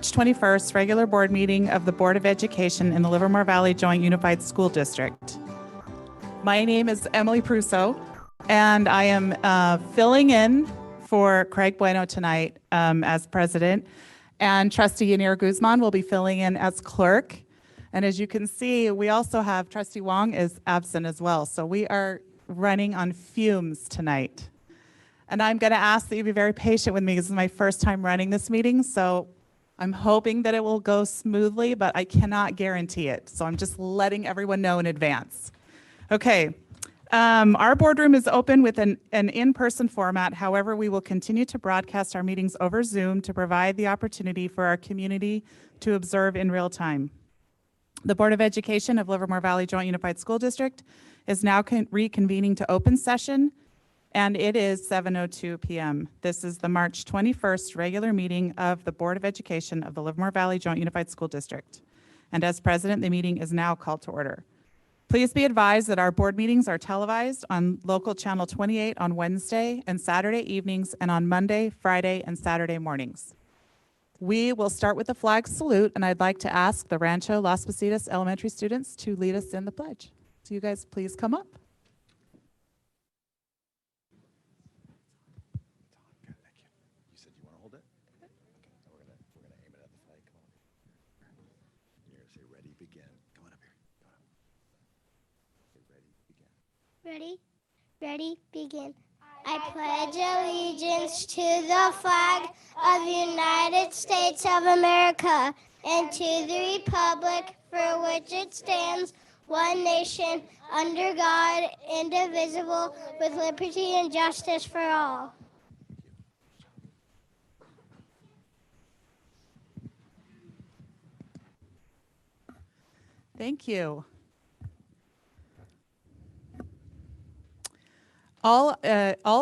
March 21st regular board meeting of the Board of Education in the Livermore Valley Joint Unified School District. My name is Emily Prusso, and I am filling in for Craig Bueno tonight as president, and Trustee Yanir Guzman will be filling in as clerk. And as you can see, we also have Trustee Wong is absent as well, so we are running on fumes tonight. And I'm going to ask that you be very patient with me. This is my first time running this meeting, so I'm hoping that it will go smoothly, but I cannot guarantee it. So I'm just letting everyone know in advance. Okay, our boardroom is open with an in-person format. However, we will continue to broadcast our meetings over Zoom to provide the opportunity for our community to observe in real time. The Board of Education of Livermore Valley Joint Unified School District is now reconvening to open session, and it is 7:02 p.m. This is the March 21st regular meeting of the Board of Education of the Livermore Valley Joint Unified School District. And as president, the meeting is now called to order. Please be advised that our board meetings are televised on local channel 28 on Wednesday and Saturday evenings, and on Monday, Friday, and Saturday mornings. We will start with the flag salute, and I'd like to ask the Rancho Las Positas elementary students to lead us in the pledge. So you guys please come up. Ready, begin. I pledge allegiance to the flag of the United States of America and to the republic for which it stands, one nation, under God, indivisible, with liberty and justice for all. Thank you. All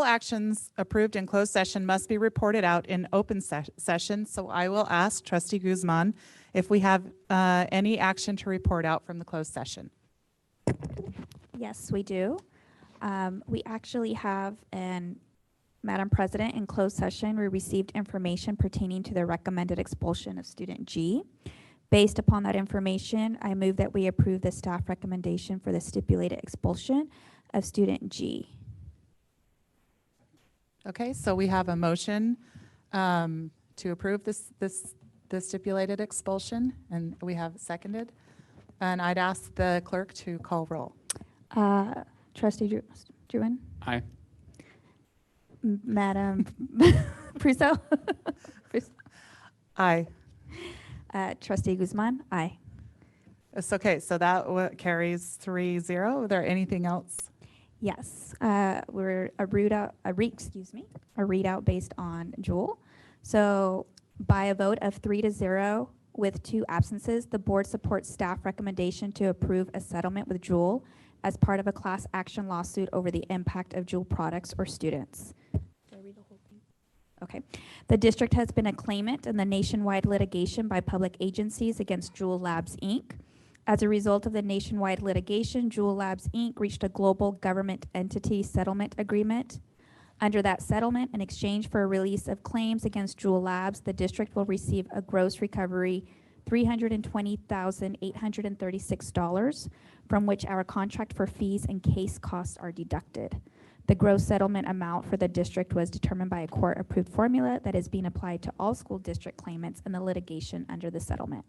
actions approved in closed session must be reported out in open session. So I will ask Trustee Guzman if we have any action to report out from the closed session. Yes, we do. We actually have, Madam President, in closed session, we received information pertaining to the recommended expulsion of student G. Based upon that information, I move that we approve the staff recommendation for the stipulated expulsion of student G. Okay, so we have a motion to approve the stipulated expulsion, and we have seconded. And I'd ask the clerk to call roll. Trustee Druin? Aye. Madam Prusso? Aye. Trustee Guzman? Aye. It's okay, so that carries 3-0. Is there anything else? Yes, we're a readout based on Jewel. So by a vote of 3-0 with 2 absences, the board supports staff recommendation to approve a settlement with Jewel as part of a class action lawsuit over the impact of Jewel products or students. Did I read the whole thing? Okay. The district has been a claimant in the nationwide litigation by public agencies against Jewel Labs, Inc. As a result of the nationwide litigation, Jewel Labs, Inc. reached a global government entity settlement agreement. Under that settlement, in exchange for a release of claims against Jewel Labs, the district will receive a gross recovery $320,836, from which our contract for fees and case costs are deducted. The gross settlement amount for the district was determined by a court-approved formula that is being applied to all school district claimants in the litigation under the settlement.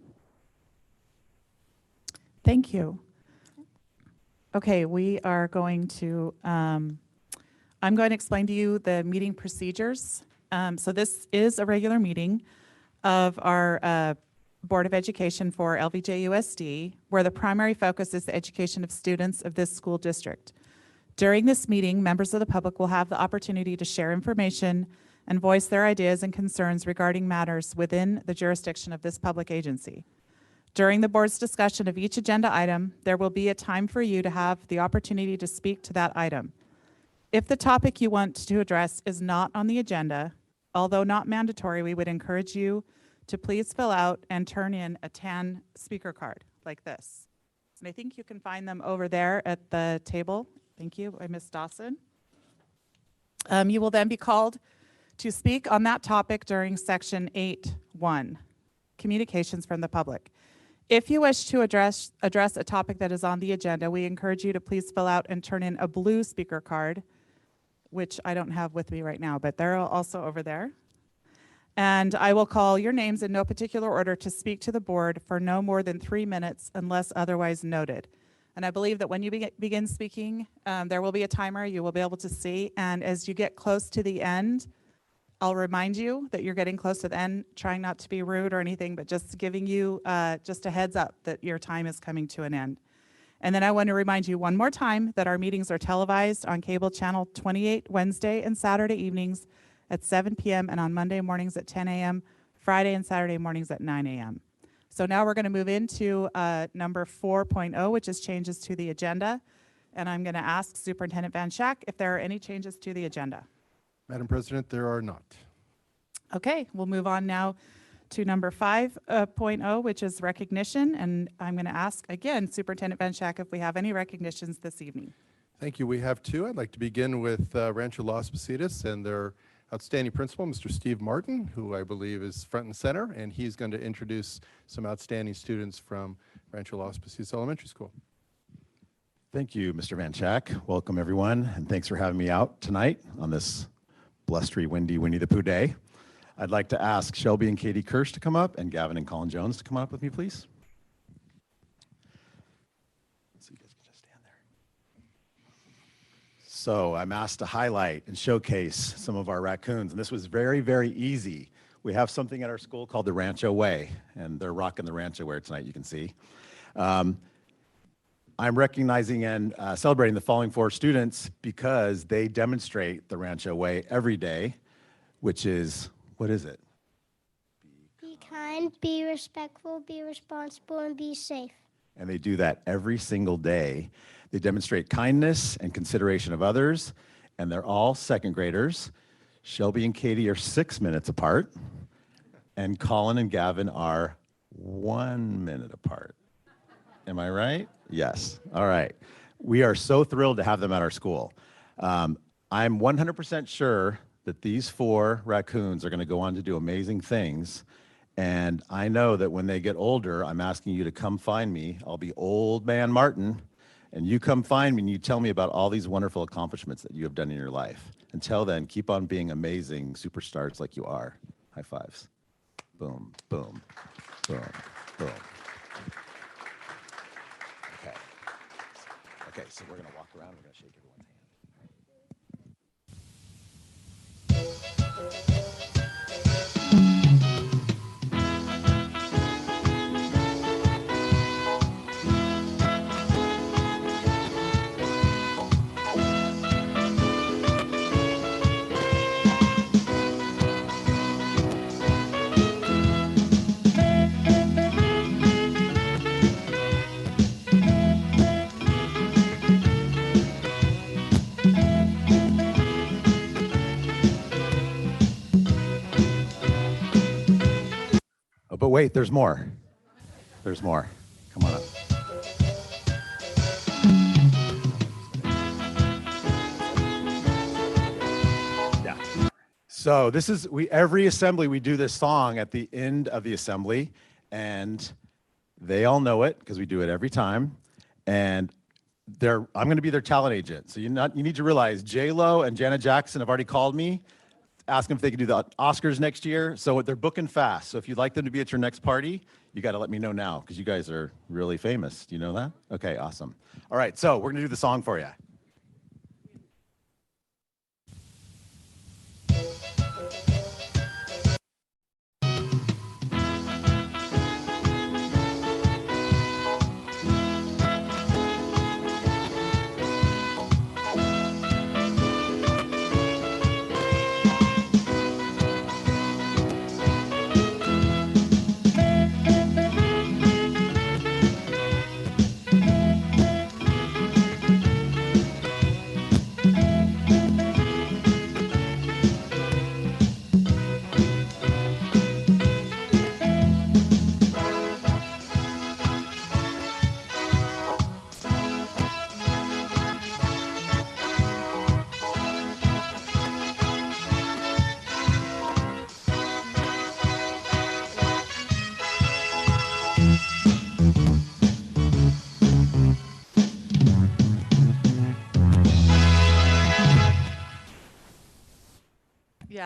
Thank you. Okay, we are going to, I'm going to explain to you the meeting procedures. So this is a regular meeting of our Board of Education for LVJUSD, where the primary focus is the education of students of this school district. During this meeting, members of the public will have the opportunity to share information and voice their ideas and concerns regarding matters within the jurisdiction of this public agency. During the board's discussion of each agenda item, there will be a time for you to have the opportunity to speak to that item. If the topic you want to address is not on the agenda, although not mandatory, we would encourage you to please fill out and turn in a tan speaker card like this. And I think you can find them over there at the table. Thank you, by Ms. Dawson. You will then be called to speak on that topic during section 8.1. communications from the public. If you wish to address a topic that is on the agenda, we encourage you to please fill out and turn in a blue speaker card, which I don't have with me right now, but they're also over there. And I will call your names in no particular order to speak to the board for no more than 3 minutes unless otherwise noted. And I believe that when you begin speaking, there will be a timer you will be able to see. And as you get close to the end, I'll remind you that you're getting close to the end, trying not to be rude or anything, but just giving you just a heads up that your time is coming to an end. And then I want to remind you one more time that our meetings are televised on cable channel 28 Wednesday and Saturday evenings at 7 p.m. and on Monday mornings at 10 a.m., Friday and Saturday mornings at 9 a.m. So now we're going to move into number 4.0, which is changes to the agenda. And I'm going to ask Superintendent Van Schaak if there are any changes to the agenda. Madam President, there are not. Okay, we'll move on now to number 5.0, which is recognition. And I'm going to ask again, Superintendent Van Schaak, if we have any recognitions this evening. Thank you. We have two. I'd like to begin with Rancho Las Positas and their outstanding principal, Mr. Steve Martin, who I believe is front and center, and he's going to introduce some outstanding students from Rancho Las Positas Elementary School. Thank you, Mr. Van Schaak. Welcome, everyone, and thanks for having me out tonight on this blustery, windy Winnie the Pooh day. I'd like to ask Shelby and Katie Kirsch to come up and Gavin and Colin Jones to come up with me, please. So you guys can just stand there. So I'm asked to highlight and showcase some of our raccoons, and this was very, very easy. We have something at our school called the Rancho Way, and they're rocking the Rancho Wear tonight, you can see. I'm recognizing and celebrating the following 4 students because they demonstrate the Rancho Way every day, which is, what is it? Be kind, be respectful, be responsible, and be safe. And they do that every single day. They demonstrate kindness and consideration of others, and they're all second graders. Shelby and Katie are 6 minutes apart, and Colin and Gavin are 1 minute apart. Am I right? Yes. All right. We are so thrilled to have them at our school. I'm 100% sure that these 4 raccoons are going to go on to do amazing things. And I know that when they get older, I'm asking you to come find me. I'll be Old Man Martin, and you come find me and you tell me about all these wonderful accomplishments that you have done in your life. Until then, keep on being amazing superstars like you are. High fives. Boom, boom, boom, boom. Okay, so we're going to walk around. We're going to shake everyone's hand. But wait, there's more. There's more. Come on up. Yeah. So this is, every assembly, we do this song at the end of the assembly, and they all know it because we do it every time. And I'm going to be their talent agent. So you need to realize J-Lo and Janet Jackson have already called me, asking if they could do the Oscars next year. So they're booking fast. So if you'd like them to be at your next party, you got to let me know now because you guys are really famous. Do you know that? Okay, awesome. All right, so we're going to do the song for you.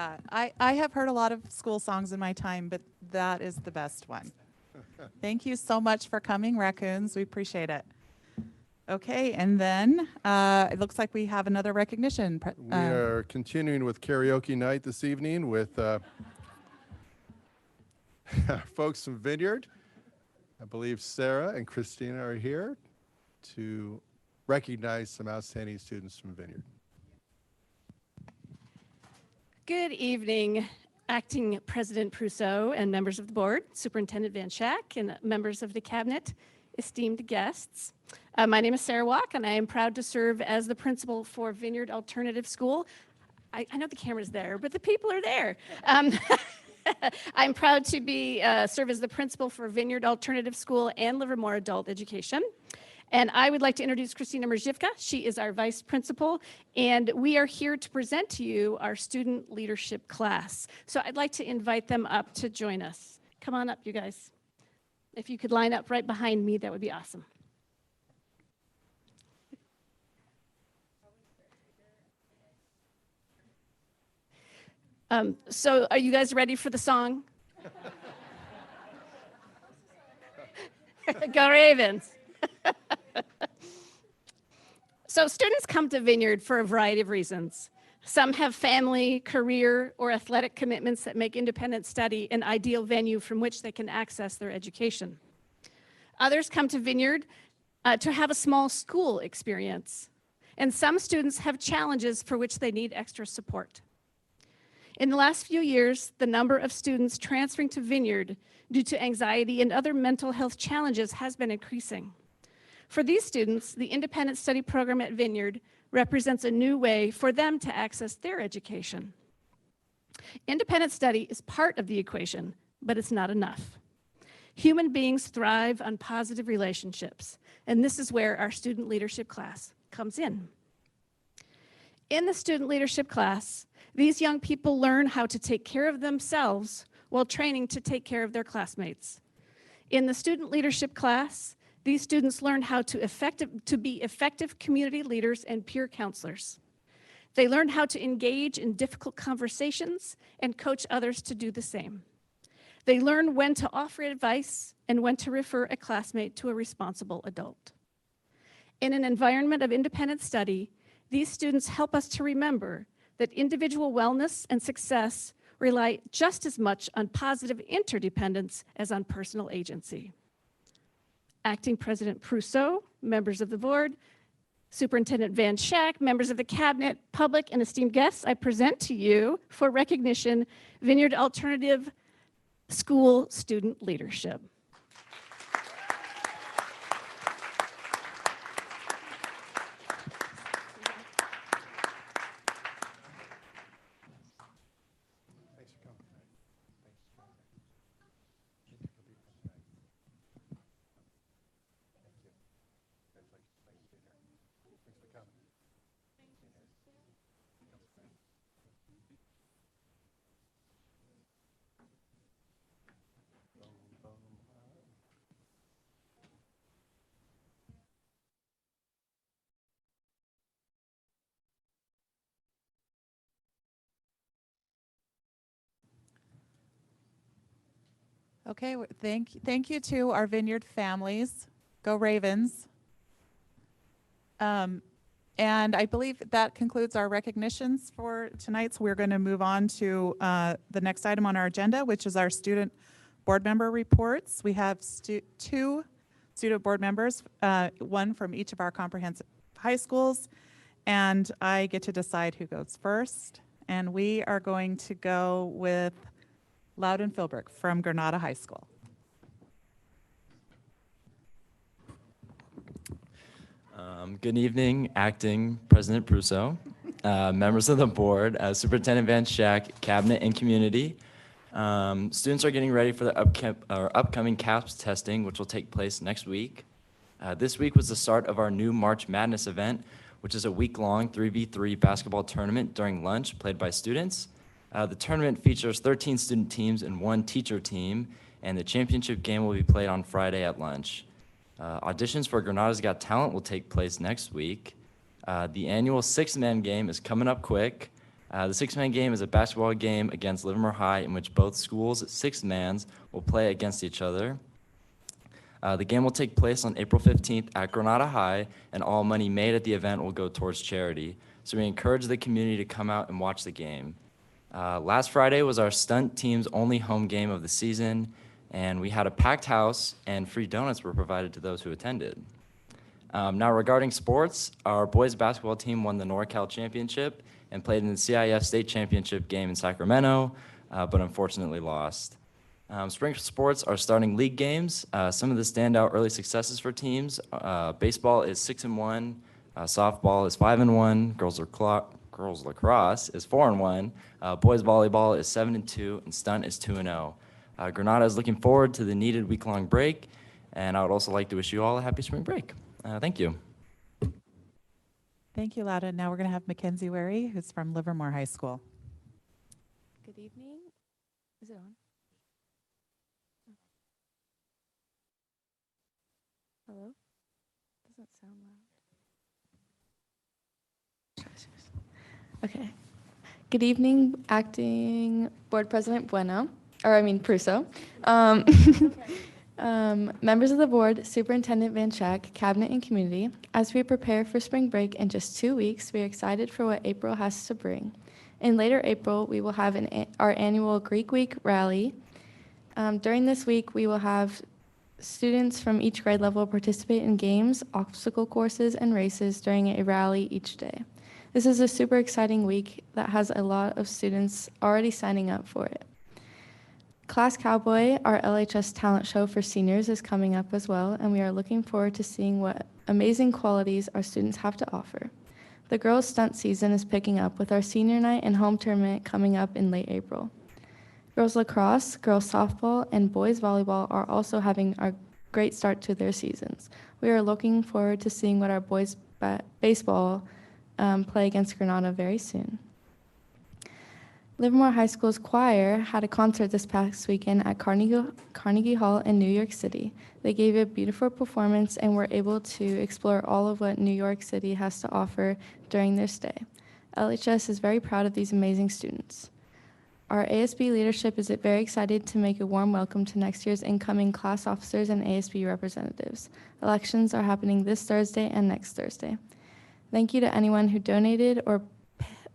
Yeah, I have heard a lot of school songs in my time, but that is the best one. Thank you so much for coming, Raccoons. We appreciate it. Okay, and then it looks like we have another recognition. We are continuing with karaoke night this evening with our folks from Vineyard. I believe Sarah and Christina are here to recognize some outstanding students from Vineyard. Good evening, Acting President Prusso and members of the board, Superintendent Van Schack, and members of the cabinet, esteemed guests. My name is Sarah Walk, and I am proud to serve as the principal for Vineyard Alternative School. I know the camera's there, but the people are there. I'm proud to serve as the principal for Vineyard Alternative School and Livermore Adult Education. And I would like to introduce Christina Merzivka. She is our vice principal, and we are here to present to you our student leadership class. So I'd like to invite them up to join us. Come on up, you guys. If you could line up right behind me, that would be awesome. So are you guys ready for the song? Go Ravens. So students come to Vineyard for a variety of reasons. Some have family, career, or athletic commitments that make independent study an ideal venue from which they can access their education. Others come to Vineyard to have a small school experience. And some students have challenges for which they need extra support. In the last few years, the number of students transferring to Vineyard due to anxiety and other mental health challenges has been increasing. For these students, the independent study program at Vineyard represents a new way for them to access their education. Independent study is part of the equation, but it's not enough. Human beings thrive on positive relationships, and this is where our student leadership class comes in. In the student leadership class, these young people learn how to take care of themselves while training to take care of their classmates. In the student leadership class, these students learn how to be effective community leaders and peer counselors. They learn how to engage in difficult conversations and coach others to do the same. They learn when to offer advice and when to refer a classmate to a responsible adult. In an environment of independent study, these students help us to remember that individual wellness and success rely just as much on positive interdependence as on personal agency. Acting President Prusso, members of the board, Superintendent Van Schack, members of the cabinet, public, and esteemed guests, I present to you for recognition Vineyard Alternative School Student Leadership. Okay, thank you to our Vineyard families. Go Ravens. And I believe that concludes our recognitions for tonight. So we're going to move on to the next item on our agenda, which is our student board member reports. We have two student board members, one from each of our comprehensive high schools, and I get to decide who goes first. And we are going to go with Loudon Philbrick from Granada High School. Good evening, Acting President Prusso, members of the board, Superintendent Van Schack, Cabinet and Community. Students are getting ready for the upcoming CAPS testing, which will take place next week. This week was the start of our new March Madness event, which is a week-long 3v3 basketball tournament during lunch played by students. The tournament features 13 student teams and 1 teacher team, and the championship game will be played on Friday at lunch. Auditions for Granada's Got Talent will take place next week. The annual 6-man game is coming up quick. The six-man game is a basketball game against Livermore High in which both schools' six-mans will play against each other. The game will take place on April 15th at Granada High, and all money made at the event will go towards charity. So we encourage the community to come out and watch the game. Last Friday was our stunt team's only home game of the season, and we had a packed house and free donuts were provided to those who attended. Now regarding sports, our boys basketball team won the NorCal Championship and played in the CIF State Championship game in Sacramento, but unfortunately lost. Spring sports are starting league games. Some of the standout early successes for teams, baseball is 6-1, softball is 5-1, girls lacrosse is 4-1, boys volleyball is 7-2, and stunt is 2-0. Granada is looking forward to the needed week-long break, and I would also like to wish you all a happy spring break. Thank you. Thank you, Lauda. Now we're going to have Mackenzie Wary, who's from Livermore High School. Good evening. Is it on? Hello? Doesn't sound loud. Okay. Good evening, Acting Board President Prusso. Members of the board, Superintendent Van Schack, Cabinet and Community, as we prepare for spring break in just 2 weeks, we are excited for what April has to bring. In later April, we will have our annual Greek Week rally. During this week, we will have students from each grade level participate in games, obstacle courses, and races during a rally each day. This is a super exciting week that has a lot of students already signing up for it. Class Cowboy, our LHS talent show for seniors, is coming up as well, and we are looking forward to seeing what amazing qualities our students have to offer. The girls' stunt season is picking up with our senior night and home tournament coming up in late April. Girls lacrosse, girls softball, and boys volleyball are also having a great start to their seasons. We are looking forward to seeing what our boys baseball play against Granada very soon. Livermore High School's choir had a concert this past weekend at Carnegie Hall in New York City. They gave a beautiful performance and were able to explore all of what New York City has to offer during their stay. LHS is very proud of these amazing students. Our ASB leadership is very excited to make a warm welcome to next year's incoming class officers and ASB representatives. Elections are happening this Thursday and next Thursday. Thank you to anyone who donated or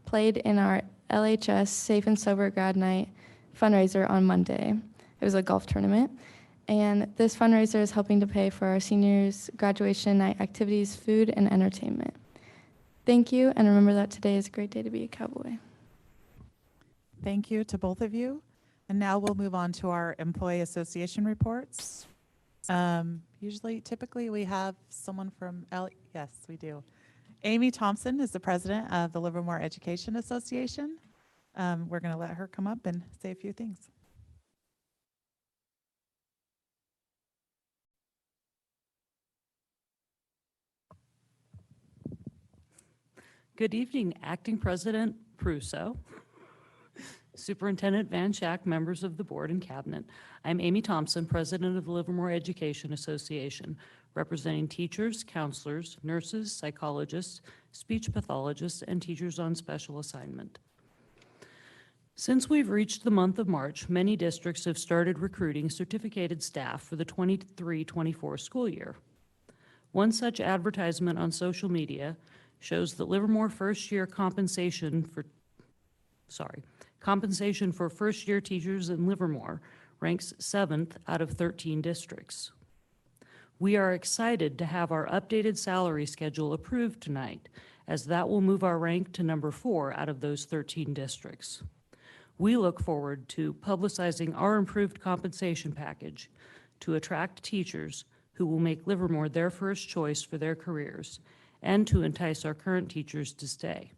played in our LHS Safe and Sober Grad Night fundraiser on Monday. It was a golf tournament. And this fundraiser is helping to pay for our seniors' graduation night activities, food, and entertainment. Thank you, and remember that today is a great day to be a cowboy. Thank you to both of you. And now we'll move on to our employee association reports. Typically we have someone from yes, we do. Amy Thompson is the president of the Livermore Education Association. We're going to let her come up and say a few things. Good evening, Acting President Prusso, Superintendent Van Schack, members of the board and cabinet. I'm Amy Thompson, president of the Livermore Education Association, representing teachers, counselors, nurses, psychologists, speech pathologists, and teachers on special assignment. Since we've reached the month of March, many districts have started recruiting certificated staff for the 23-24 school year. One such advertisement on social media shows that Livermore compensation for first-year teachers in Livermore ranks 7th out of 13 districts. We are excited to have our updated salary schedule approved tonight, as that will move our rank to number 4 out of those 13 districts. We look forward to publicizing our improved compensation package to attract teachers who will make Livermore their first choice for their careers and to entice our current teachers to stay.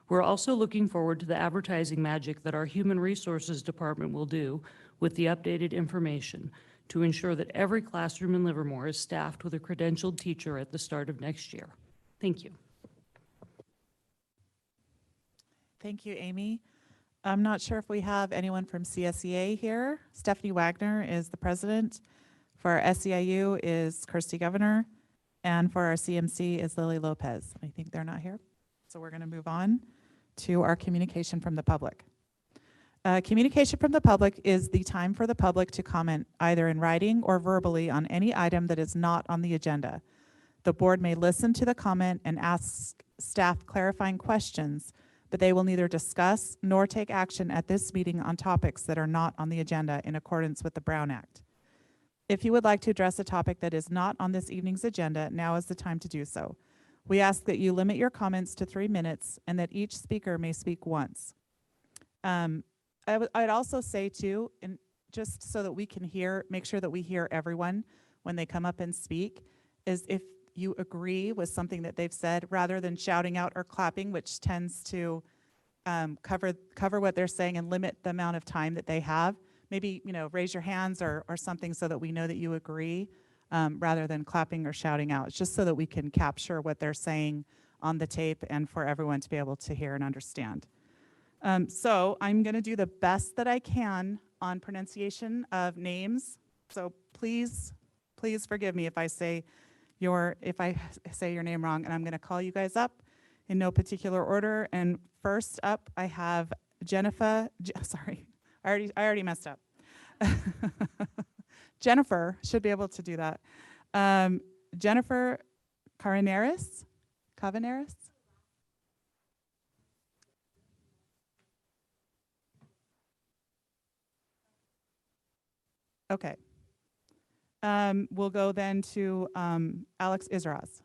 We're also looking forward to the advertising magic that our Human Resources Department will do with the updated information to ensure that every classroom in Livermore is staffed with a credentialed teacher at the start of next year. Thank you. Thank you, Amy. I'm not sure if we have anyone from CSEA here. Stephanie Wagner is the president. For our SEIU is Kirsty Governor. And for our CMC is Lily Lopez. I think they're not here. So we're going to move on to our communication from the public. Communication from the public is the time for the public to comment either in writing or verbally on any item that is not on the agenda. The board may listen to the comment and ask staff clarifying questions, but they will neither discuss nor take action at this meeting on topics that are not on the agenda in accordance with the Brown Act. If you would like to address a topic that is not on this evening's agenda, now is the time to do so. We ask that you limit your comments to 3 minutes and that each speaker may speak once. I'd also say too, and just so that we can make sure that we hear everyone when they come up and speak, is if you agree with something that they've said, rather than shouting out or clapping, which tends to cover what they're saying and limit the amount of time that they have, maybe raise your hands or something so that we know that you agree, rather than clapping or shouting out. It's just so that we can capture what they're saying on the tape and for everyone to be able to hear and understand. So I'm going to do the best that I can on pronunciation of names. So please forgive me if I say your name wrong, and I'm going to call you guys up in no particular order. And first up, I have Jennifer. Sorry, I already messed up. Jennifer should be able to do that. Jennifer Cavaneris. Okay. We'll go then to Alex Israz.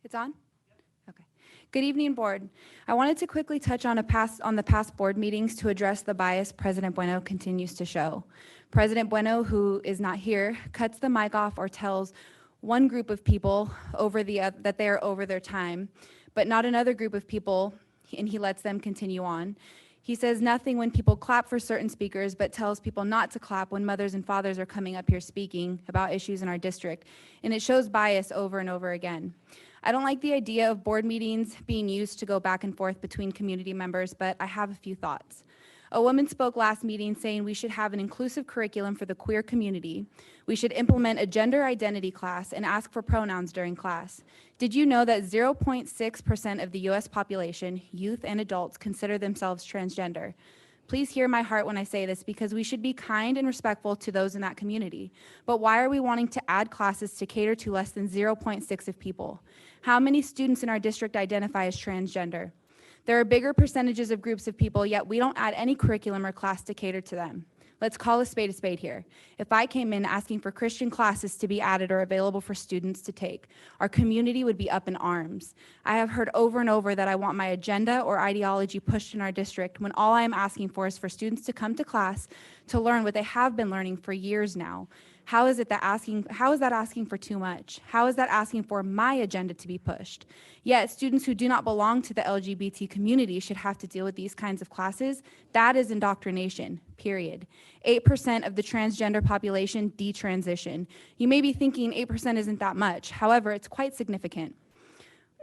It's on? Okay. Good evening, board. I wanted to quickly touch on the past board meetings to address the bias President Bueno continues to show. President Bueno, who is not here, cuts the mic off or tells one group of people that they are over their time, but not another group of people, and he lets them continue on. He says nothing when people clap for certain speakers, but tells people not to clap when mothers and fathers are coming up here speaking about issues in our district, and it shows bias over and over again. I don't like the idea of board meetings being used to go back and forth between community members, but I have a few thoughts. A woman spoke last meeting saying we should have an inclusive curriculum for the queer community. We should implement a gender identity class and ask for pronouns during class. Did you know that 0.6% of the US population, youth and adults, consider themselves transgender? Please hear my heart when I say this, because we should be kind and respectful to those in that community. But why are we wanting to add classes to cater to less than 0.6 of people? How many students in our district identify as transgender? There are bigger percentages of groups of people, yet we don't add any curriculum or class to cater to them. Let's call a spade here. If I came in asking for Christian classes to be added or available for students to take, our community would be up in arms. I have heard over and over that I want my agenda or ideology pushed in our district, when all I am asking for is for students to come to class to learn what they have been learning for years now. How is that asking for too much? How is that asking for my agenda to be pushed? Yet students who do not belong to the LGBT community should have to deal with these kinds of classes. That is indoctrination, period. 8% of the transgender population detransition. You may be thinking 8% isn't that much. However, it's quite significant.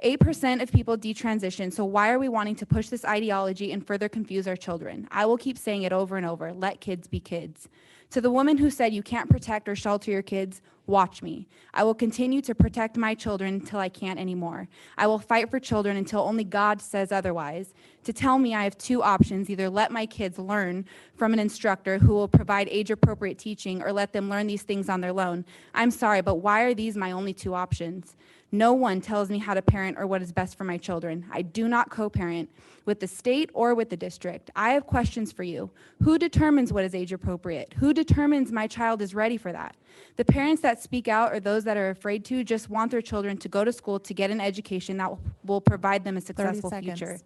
8% of people detransition, so why are we wanting to push this ideology and further confuse our children? I will keep saying it over and over, let kids be kids. To the woman who said you can't protect or shelter your kids, watch me. I will continue to protect my children until I can't anymore. I will fight for children until only God says otherwise. To tell me I have two options, either let my kids learn from an instructor who will provide age-appropriate teaching or let them learn these things on their own. I'm sorry, but why are these my only two options? No one tells me how to parent or what is best for my children. I do not co-parent with the state or with the district. I have questions for you. Who determines what is age appropriate? Who determines my child is ready for that? The parents that speak out or those that are afraid to just want their children to go to school to get an education that will provide them a successful future.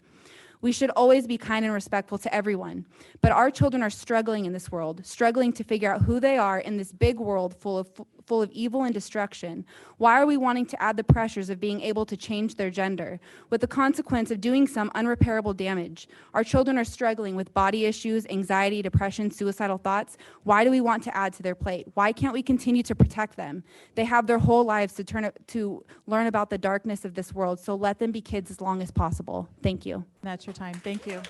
We should always be kind and respectful to everyone, but our children are struggling in this world, struggling to figure out who they are in this big world full of evil and destruction. Why are we wanting to add the pressures of being able to change their gender, with the consequence of doing some unrepairable damage? Our children are struggling with body issues, anxiety, depression, suicidal thoughts. Why do we want to add to their plate? Why can't we continue to protect them? They have their whole lives to learn about the darkness of this world, so let them be kids as long as possible. Thank you. That's your time. Thank you.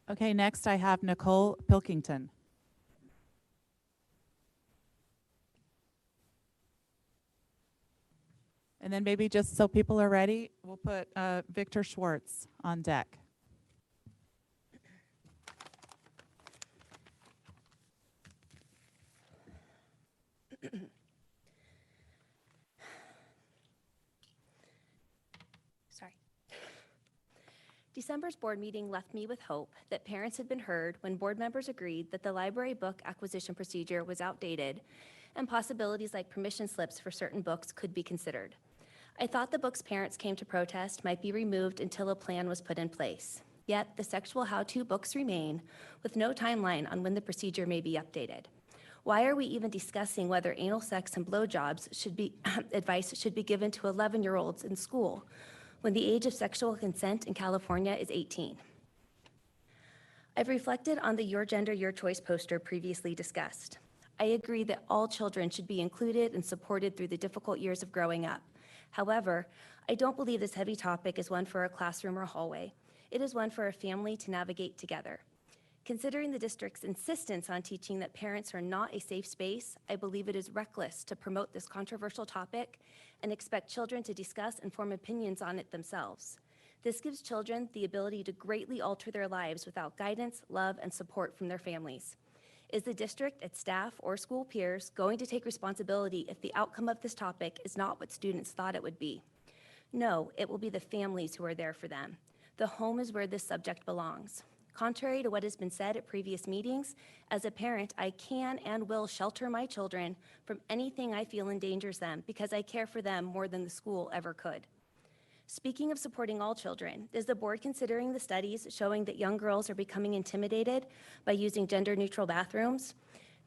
Okay, next I have Nicole Pilkington. And then maybe just so people are ready, we'll put Victor Schwartz on deck. Sorry. December's board meeting left me with hope that parents had been heard when board members agreed that the library book acquisition procedure was outdated and possibilities like permission slips for certain books could be considered. I thought the books parents came to protest might be removed until a plan was put in place. Yet the sexual how-to books remain with no timeline on when the procedure may be updated. Why are we even discussing whether anal sex and blowjobs should be advice should be given to 11-year-olds in school when the age of sexual consent in California is 18? I've reflected on the Your Gender, Your Choice poster previously discussed. I agree that all children should be included and supported through the difficult years of growing up. However, I don't believe this heavy topic is one for a classroom or hallway. It is one for a family to navigate together. Considering the district's insistence on teaching that parents are not a safe space, I believe it is reckless to promote this controversial topic and expect children to discuss and form opinions on it themselves. This gives children the ability to greatly alter their lives without guidance, love, and support from their families. Is the district, its staff, or school peers going to take responsibility if the outcome of this topic is not what students thought it would be? No, it will be the families who are there for them. The home is where this subject belongs. Contrary to what has been said at previous meetings, as a parent, I can and will shelter my children from anything I feel endangers them because I care for them more than the school ever could. Speaking of supporting all children, is the board considering the studies showing that young girls are becoming intimidated by using gender-neutral bathrooms?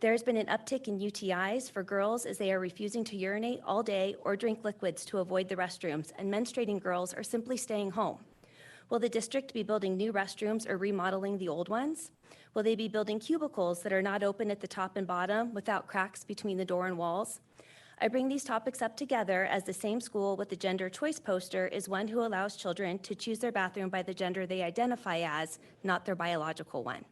There has been an uptick in UTIs for girls as they are refusing to urinate all day or drink liquids to avoid the restrooms, and menstruating girls are simply staying home. Will the district be building new restrooms or remodeling the old ones? Will they be building cubicles that are not open at the top and bottom without cracks between the door and walls? I bring these topics up together as the same school with the gender choice poster is one who allows children to choose their bathroom by the gender they identify as, not their biological one.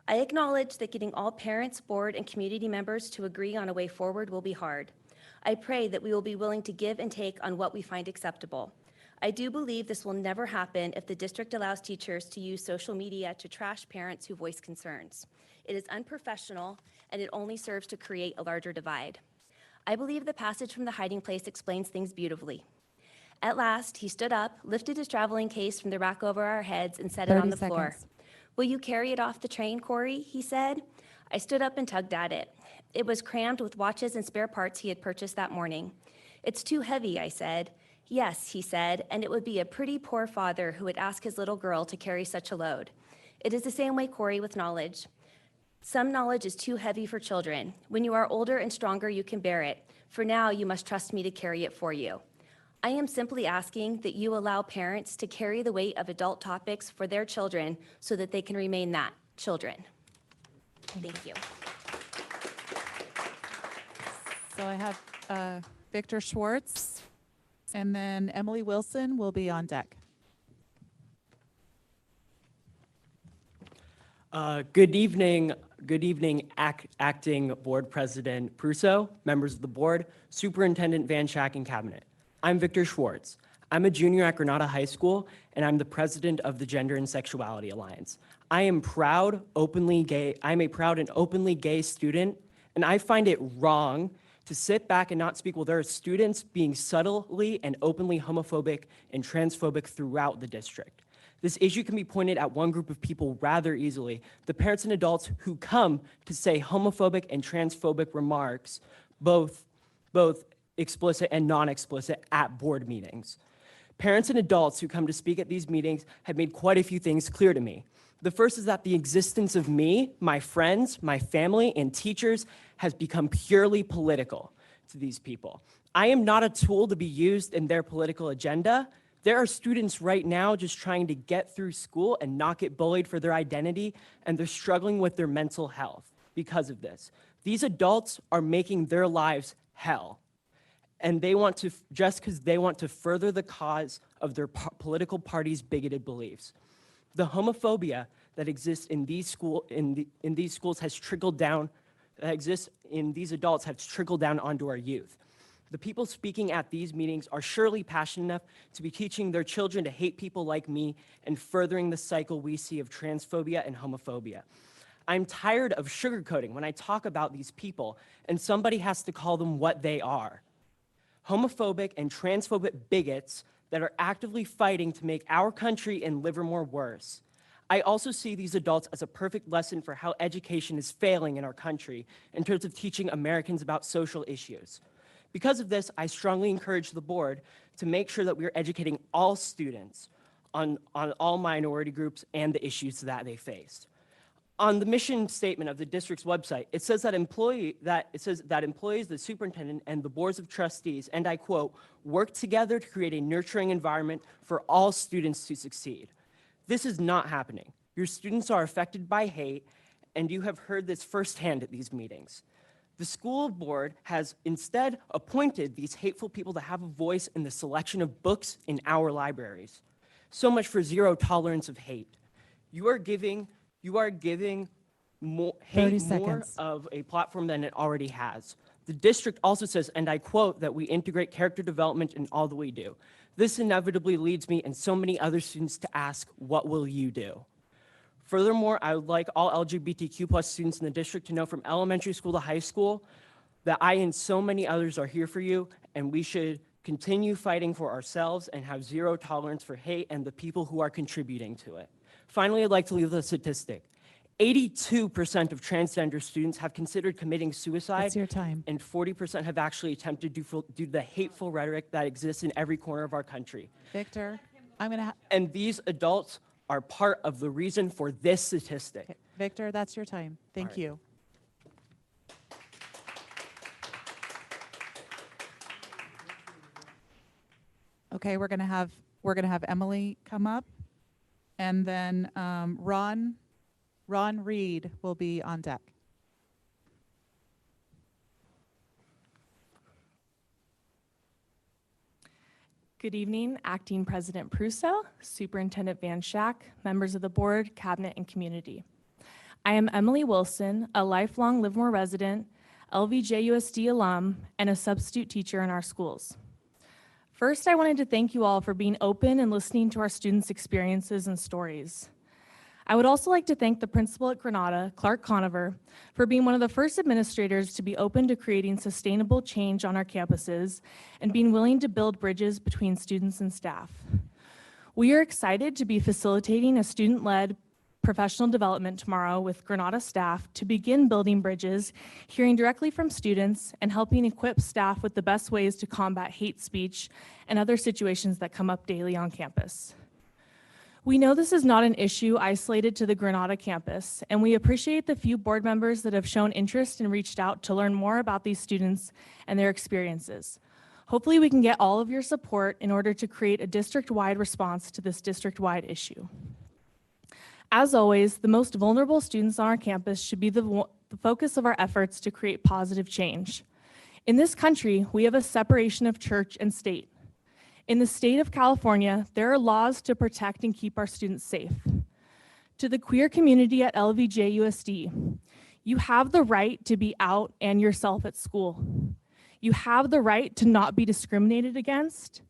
I acknowledge that getting all parents, board, and community members to agree on a way forward will be hard. I pray that we will be willing to give and take on what we find acceptable. I do believe this will never happen if the district allows teachers to use social media to trash parents who voice concerns. It is unprofessional, and it only serves to create a larger divide. I believe the passage from the hiding place explains things beautifully. At last, he stood up, lifted his traveling case from the rack over our heads, and set it on the floor. "Will you carry it off the train, Corey?" he said. I stood up and tugged at it. It was crammed with watches and spare parts he had purchased that morning. "It's too heavy," I said. "Yes," he said, "and it would be a pretty poor father who would ask his little girl to carry such a load." It is the same way, Corey, with knowledge. Some knowledge is too heavy for children. When you are older and stronger, you can bear it. For now, you must trust me to carry it for you. I am simply asking that you allow parents to carry the weight of adult topics for their children so that they can remain that, children. Thank you. So I have Victor Schwartz, and then Emily Wilson will be on deck. Good evening, Acting Board President Prusso, members of the board, Superintendent Van Schack, and Cabinet. I'm Victor Schwartz. I'm a junior at Granada High School, and I'm the president of the Gender and Sexuality Alliance. I'm a proud and openly gay student, and I find it wrong to sit back and not speak while there are students being subtly and openly homophobic and transphobic throughout the district. This issue can be pointed at one group of people rather easily, the parents and adults who come to say homophobic and transphobic remarks, both explicit and non-explicit, at board meetings. Parents and adults who come to speak at these meetings have made quite a few things clear to me. The first is that the existence of me, my friends, my family, and teachers has become purely political to these people. I am not a tool to be used in their political agenda. There are students right now just trying to get through school and not get bullied for their identity, and they're struggling with their mental health because of this. These adults are making their lives hell, and they want to, just because they want to further the cause of their political party's bigoted beliefs. The homophobia that exists in these schools has trickled down, that exists in these adults has trickled down onto our youth. The people speaking at these meetings are surely passionate enough to be teaching their children to hate people like me and furthering the cycle we see of transphobia and homophobia. I'm tired of sugarcoating when I talk about these people and somebody has to call them what they are. Homophobic and transphobic bigots that are actively fighting to make our country and Livermore worse. I also see these adults as a perfect lesson for how education is failing in our country in terms of teaching Americans about social issues. Because of this, I strongly encourage the board to make sure that we are educating all students on all minority groups and the issues that they face. On the mission statement of the district's website, it says that employees, the superintendent, and the boards of trustees, and I quote, work together to create a nurturing environment for all students to succeed. This is not happening. Your students are affected by hate, and you have heard this firsthand at these meetings. The school board has instead appointed these hateful people to have a voice in the selection of books in our libraries. So much for zero tolerance of hate. You are giving more, hate more of a platform than it already has. The district also says, and I quote, that we integrate character development in all that we do. This inevitably leads me and so many other students to ask, what will you do? Furthermore, I would like all LGBTQ+ students in the district to know from elementary school to high school that I and so many others are here for you, and we should continue fighting for ourselves and have zero tolerance for hate and the people who are contributing to it. Finally, I'd like to leave with a statistic. 82% of transgender students have considered committing suicide. That's your time. And 40% have actually attempted due to the hateful rhetoric that exists in every corner of our country. Victor, and these adults are part of the reason for this statistic. Okay, Victor, that's your time. Thank you. Okay, we're gonna have Emily come up, and then Ron Reed will be on deck. Good evening, Acting President Prusso, Superintendent Van Schack, members of the board, cabinet, and community. I am Emily Wilson, a lifelong Livermore resident, LVJUSD alum, and a substitute teacher in our schools. First, I wanted to thank you all for being open and listening to our students' experiences and stories. I would also like to thank the principal at Granada, Clark Conover, for being one of the first administrators to be open to creating sustainable change on our campuses and being willing to build bridges between students and staff. We are excited to be facilitating a student-led professional development tomorrow with Granada staff to begin building bridges, hearing directly from students, and helping equip staff with the best ways to combat hate speech and other situations that come up daily on campus. We know this is not an issue isolated to the Granada campus, and we appreciate the few board members that have shown interest and reached out to learn more about these students and their experiences. Hopefully we can get all of your support in order to create a district-wide response to this district-wide issue. As always, the most vulnerable students on our campus should be the focus of our efforts to create positive change. In this country, we have a separation of church and state. In the state of California, there are laws to protect and keep our students safe. To the queer community at LVJUSD, you have the right to be out and yourself at school. You have the right to not be discriminated against.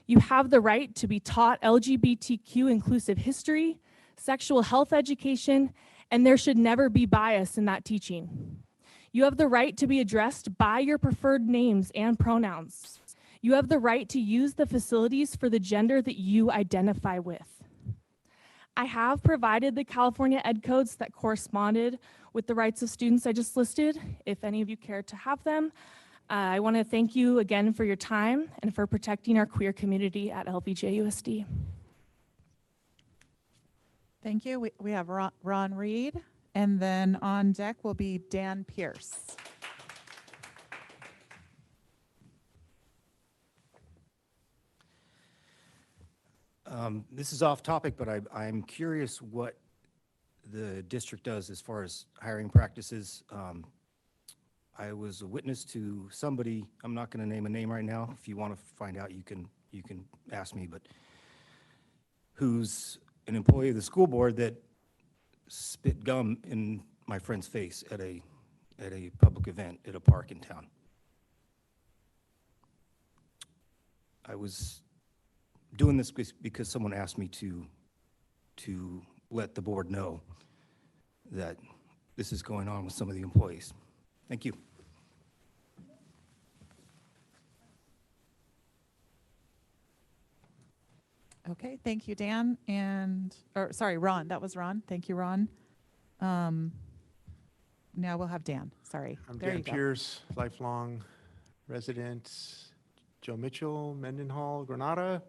You have the right to be taught LGBTQ inclusive history, sexual health education, and there should never be bias in that teaching. You have the right to be addressed by your preferred names and pronouns. You have the right to use the facilities for the gender that you identify with. I have provided the California Ed codes that corresponded with the rights of students I just listed, if any of you care to have them. I want to thank you again for your time and for protecting our queer community at LVJUSD. Thank you. We have Ron Reed, and then on deck will be Dan Pierce. This is off topic, but I'm curious what the district does as far as hiring practices. I was a witness to somebody, I'm not going to name a name right now. If you want to find out, you can ask me, but who's an employee of the school board that spit gum in my friend's face at a public event at a park in town. I was doing this because someone asked me to let the board know that this is going on with some of the employees. Thank you. Okay, thank you, Dan. Or sorry, Ron. That was Ron. Thank you, Ron. Now we'll have Dan. Sorry. I'm There Dan you go. Pierce, lifelong resident. Joe Mitchell, Mendenhall, Granada,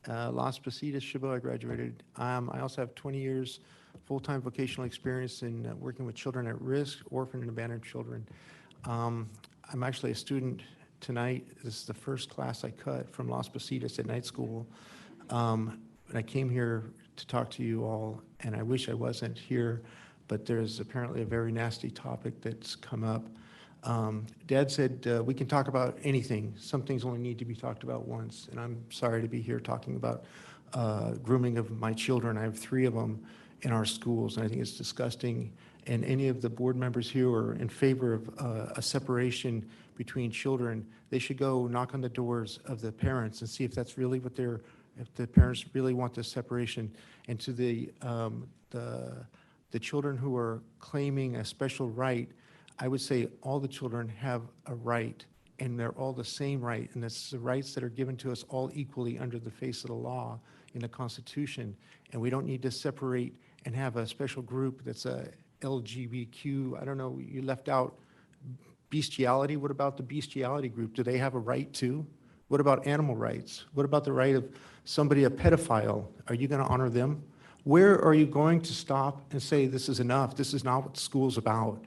Las Positas, Chabot. I graduated. I also have 20 years full-time vocational experience in working with children at risk, orphan and abandoned children. I'm actually a student tonight. This is the first class I cut from Las Positas at night school. And I came here to talk to you all, and I wish I wasn't here, but there's apparently a very nasty topic that's come up. Dad said we can talk about anything. Some things only need to be talked about once, and I'm sorry to be here talking about grooming of my children. I have 3 of them in our schools, and I think it's disgusting. And any of the board members here are in favor of a separation between children. They should go knock on the doors of the parents and see if that's really what if the parents really want this separation. And to the children who are claiming a special right, I would say all the children have a right, and they're all the same right, and it's the rights that are given to us all equally under the face of the law in the Constitution. And we don't need to separate and have a special group that's a LGBTQ. I don't know, you left out bestiality. What about the bestiality group? Do they have a right too? What about animal rights? What about the right of somebody, a pedophile? Are you going to honor them? Where are you going to stop and say this is enough? This is not what school's about.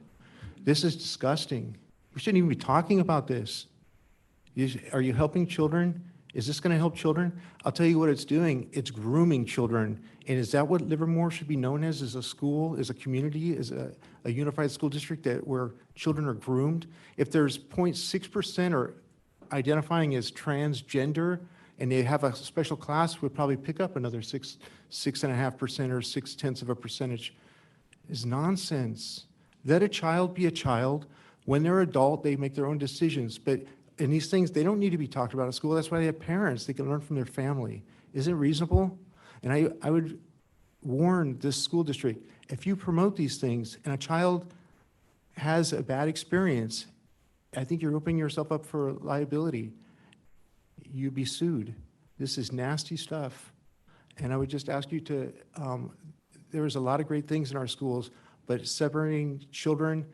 This is disgusting. We shouldn't even be talking about this. Are you helping children? Is this going to help children? I'll tell you what it's doing. It's grooming children. And is that what Livermore should be known as a school, as a community, as a unified school district where children are groomed? If there's 0.6% are identifying as transgender and they have a special class, we'd probably pick up another 6.5% or 0.6 of a percentage. Is nonsense. Let a child be a child. When they're adult, they make their own decisions. But in these things, they don't need to be talked about at school. That's why they have parents. They can learn from their family. Isn't it reasonable? And I would warn this school district, if you promote these things and a child has a bad experience, I think you're opening yourself up for liability. You'd be sued. This is nasty stuff. And I would just ask you to, there's a lot of great things in our schools, but separating children,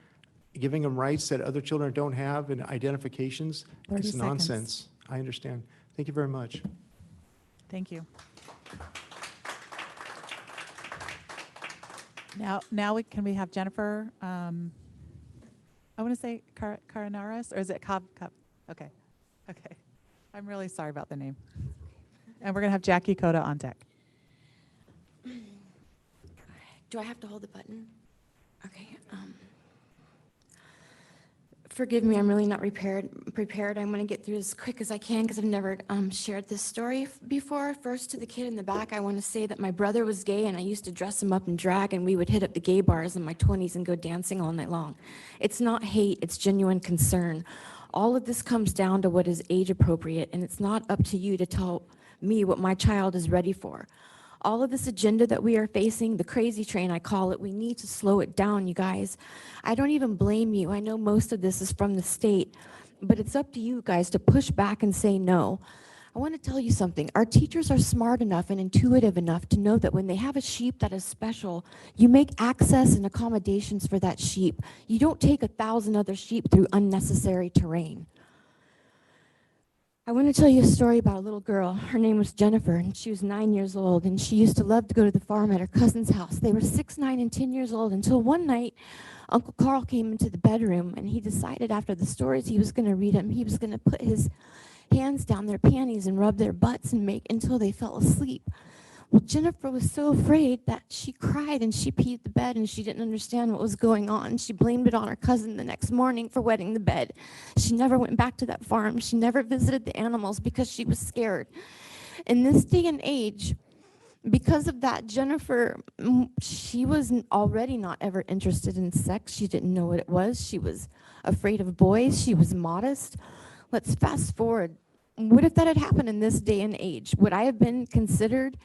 giving them rights that other children don't have and identifications, 30 it's seconds. nonsense. I understand. Thank you very much. Thank you. Now can we have Jennifer, I want to say Caranaras, or is it Cobb? Okay. Okay. I'm really sorry about the name. And we're going to have Jackie Cota on deck. Do I have to hold the button? Okay. Forgive me, I'm really not prepared. I'm going to get through as quick as I can because I've never shared this story before. First, to the kid in the back, I want to say that my brother was gay and I used to dress him up in drag and we would hit up the gay bars in my 20s and go dancing all night long. It's not hate, it's genuine concern. All of this comes down to what is age appropriate, and it's not up to you to tell me what my child is ready for. All of this agenda that we are facing, the crazy train I call it, we need to slow it down, you guys. I don't even blame you. I know most of this is from the state, but it's up to you guys to push back and say no. I want to tell you something. Our teachers are smart enough and intuitive enough to know that when they have a sheep that is special, you make access and accommodations for that sheep. You don't take 1,000 other sheep through unnecessary terrain. I want to tell you a story about a little girl. Her name was Jennifer, and she was 9 years old, and she used to love to go to the farm at her cousin's house. They were 6, 9, and 10 years old until one night, Uncle Carl came into the bedroom, and he decided after the stories he was going to read them, he was going to put his hands down their panties and rub their butts and make until they fell asleep. Well, Jennifer was so afraid that she cried and she peed the bed and she didn't understand what was going on. She blamed it on her cousin the next morning for wetting the bed. She never went back to that farm. She never visited the animals because she was scared. In this day and age, because of that, Jennifer, she was already not ever interested in sex. She didn't know what it was. She was afraid of boys. She was modest. Let's fast forward. What if that had happened in this day and age? Would I have been considered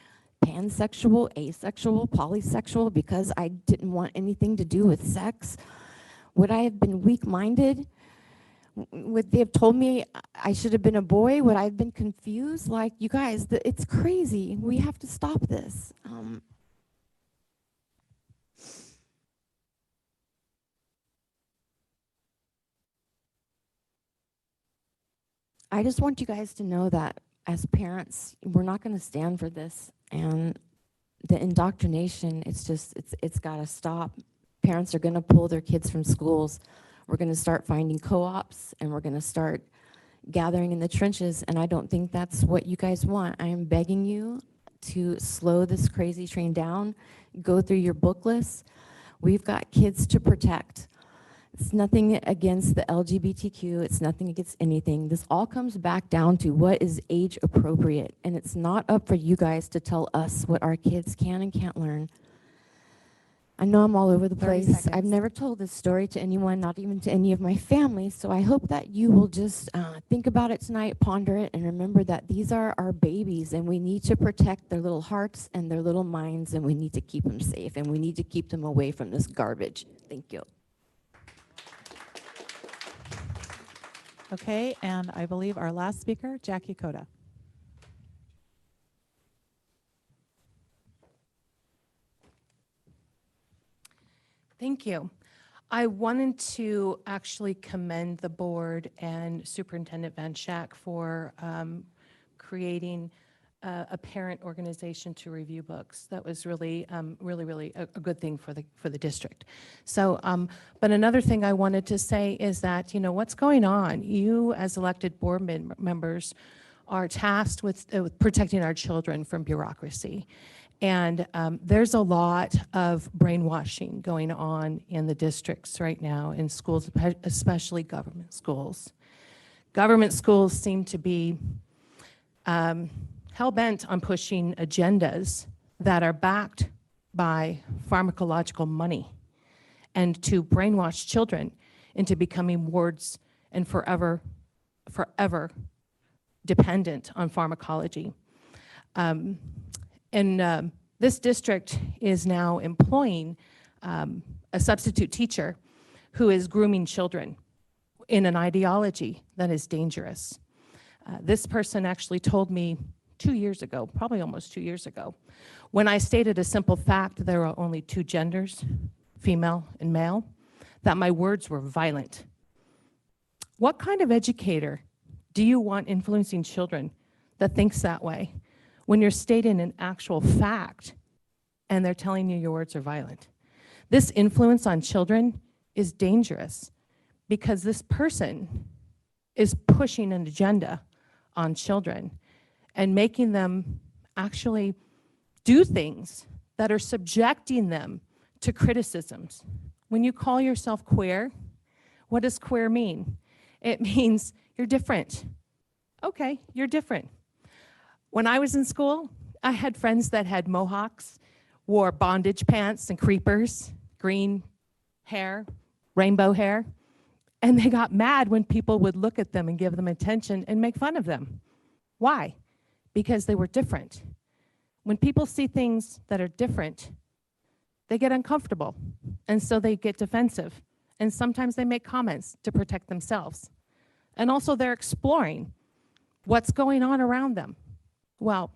pansexual, asexual, polysexual because I didn't want anything to do with sex? Would I have been weak-minded? Would they have told me I should have been a boy? Would I have been confused? Like, you guys, it's crazy. We have to stop this. I just want you guys to know that as parents, we're not going to stand for this. And the indoctrination, it's got to stop. Parents are going to pull their kids from schools. We're going to start finding co-ops, and we're going to start gathering in the trenches, and I don't think that's what you guys want. I am begging you to slow this crazy train down, go through your book list. We've got kids to protect. It's nothing against the LGBTQ, it's nothing against anything. This all comes back down to what is age appropriate, and it's not up for you guys to tell us what our kids can and can't learn. I know I'm all over the 30 place. seconds. I've never told this story to anyone, not even to any of my family, so I hope that you will just think about it tonight, ponder it, and remember that these are our babies, and we need to protect their little hearts and their little minds, and we need to keep them safe, and we need to keep them away from this garbage. Thank you. Okay, and I believe our last speaker, Jackie Coda. Thank you. I wanted to actually commend the board and Superintendent Van Schack for creating a parent organization to review books. That was really, really a good thing for the district. So, but another thing I wanted to say is that, you know, what's going on? You as elected board members are tasked with protecting our children from bureaucracy. And there's a lot of brainwashing going on in the districts right now in schools, especially government schools. Government schools seem to be hell-bent on pushing agendas that are backed by pharmacological money and to brainwash children into becoming wards and forever dependent on pharmacology. This district is now employing a substitute teacher who is grooming children in an ideology that is dangerous. This person actually told me 2 years ago, probably almost 2 years ago, when I stated a simple fact, there are only two genders, female and male, that my words were violent. What kind of educator do you want influencing children that thinks that way when you're stating an actual fact and they're telling you your words are violent? This influence on children is dangerous because this person is pushing an agenda on children and making them actually do things that are subjecting them to criticisms. When you call yourself queer, what does queer mean? It means you're different. Okay, you're different. When I was in school, I had friends that had mohawks, wore bondage pants and creepers, green hair, rainbow hair, and they got mad when people would look at them and give them attention and make fun of them. Why? Because they were different. When people see things that are different, they get uncomfortable, and so they get defensive, and sometimes they make comments to protect themselves. And also they're exploring what's going on around them. Well,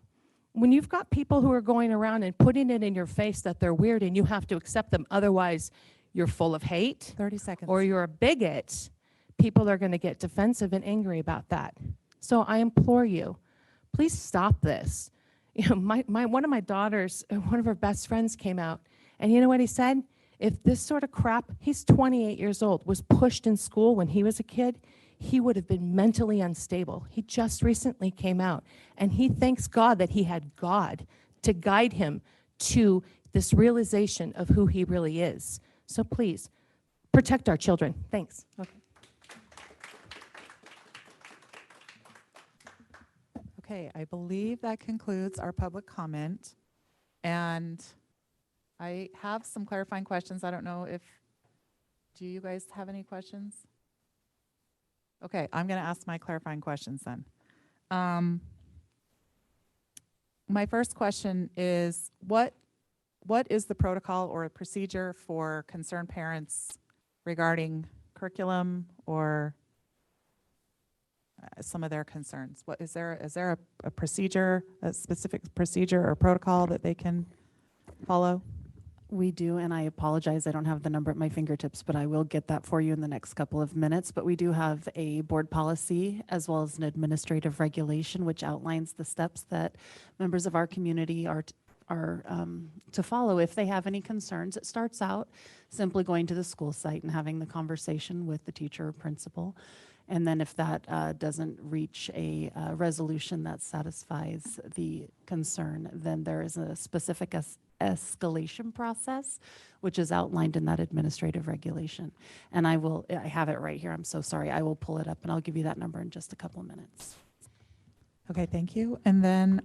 when you've got people who are going around and putting it in your face that they're weird and you have to accept them, otherwise you're full of hate, 30 seconds. or you're a bigot, people are going to get defensive and angry about that. So I implore you, please stop this. You know, one of my daughters, one of her best friends came out, and you know what he said? If this sort of crap, he's 28 years old, was pushed in school when he was a kid, he would have been mentally unstable. He just recently came out, and he thanks God that he had God to guide him to this realization of who he really is. So please, protect our children. Thanks. Okay. Okay, I believe that concludes our public comment. And I have some clarifying questions. I don't know if, do you guys have any questions? Okay, I'm going to ask my clarifying questions then. My first question is, what is the protocol or procedure for concerned parents regarding curriculum or some of their concerns? What is there a procedure, a specific procedure or protocol that they can follow? We do, and I apologize, I don't have the number at my fingertips, but I will get that for you in the next couple of minutes. But we do have a board policy as well as an administrative regulation which outlines the steps that members of our community are to follow if they have any concerns. It starts out simply going to the school site and having the conversation with the teacher or principal. And then if that doesn't reach a resolution that satisfies the concern, then there is a specific escalation process, which is outlined in that administrative regulation. And I have it right here. I'm so sorry. I will pull it up and I'll give you that number in just a couple of minutes. Okay, thank you. And then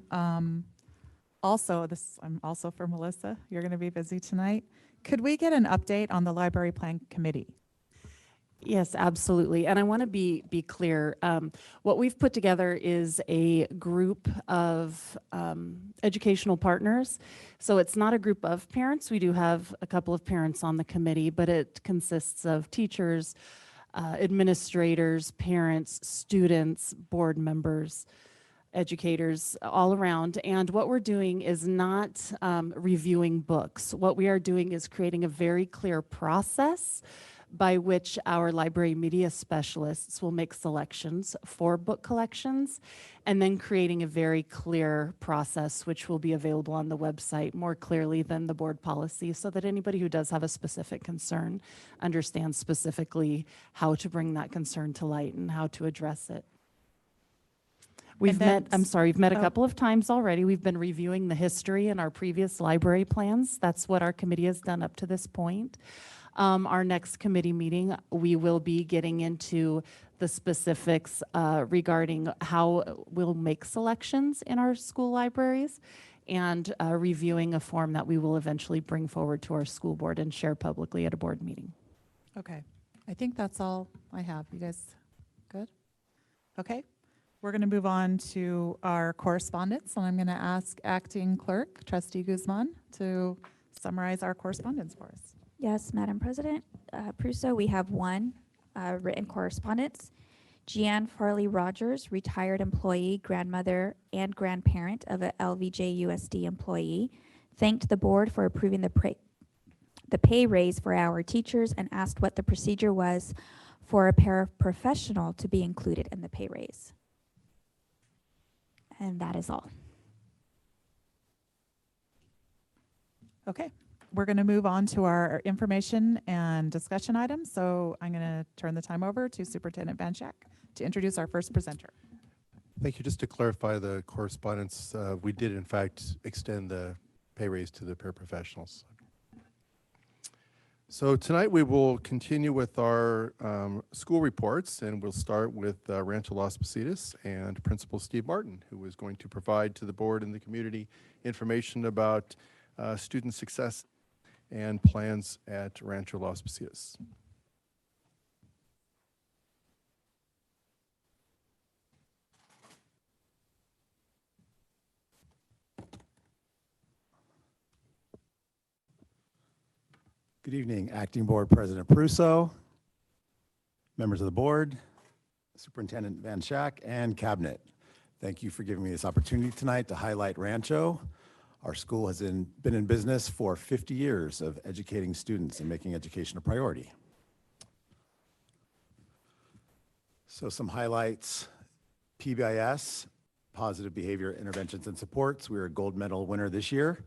also, I'm also for Melissa. You're going to be busy tonight. Could we get an update on the library plan committee? Yes, absolutely. And I want to be clear. What we've put together is a group of educational partners. So it's not a group of parents. We do have a couple of parents on the committee, but it consists of teachers, administrators, parents, students, board members, educators all around. And what we're doing is not reviewing books. What we are doing is creating a very clear process by which our library media specialists will make selections for book collections, and then creating a very clear process which will be available on the website more clearly than the board policy, so that anybody who does have a specific concern understands specifically how to bring that concern to light and how to address it. We've met a couple of times already. We've been reviewing the history in our previous library plans. That's what our committee has done up to this point. Our next committee meeting, we will be getting into the specifics regarding how we'll make selections in our school libraries and reviewing a form that we will eventually bring forward to our school board and share publicly at a board meeting. Okay, I think that's all I have. You guys good? Okay, we're going to move on to our correspondence, and I'm going to ask Acting Clerk Trustee Guzman to summarize our correspondence for us. Yes, Madam President Prusso, we have one written correspondence. Jeanne Farley Rogers, retired employee, grandmother, and grandparent of a LVJUSD employee, thanked the board for approving the pay raise for our teachers and asked what the procedure was for a paraprofessional to be included in the pay raise. And that is all. Okay. We're going to move on to our information and discussion items. So I'm going to turn the time over to Superintendent Van Schack to introduce our first presenter. Thank you. Just to clarify the correspondence, we did in fact extend the pay raise to the paraprofessionals. So tonight we will continue with our school reports, and we'll start with Rancho Las Positas and Principal Steve Martin, who is going to provide to the board and the community information about student success and plans at Rancho Las Positas. Good evening, Acting Board President Prusso, members of the board, Superintendent Van Schack, and Cabinet. Thank you for giving me this opportunity tonight to highlight Rancho. Our school has been in business for 50 years of educating students and making education a priority. So some highlights: PBIS, Positive Behavior Interventions and Supports. We were a gold medal winner this year.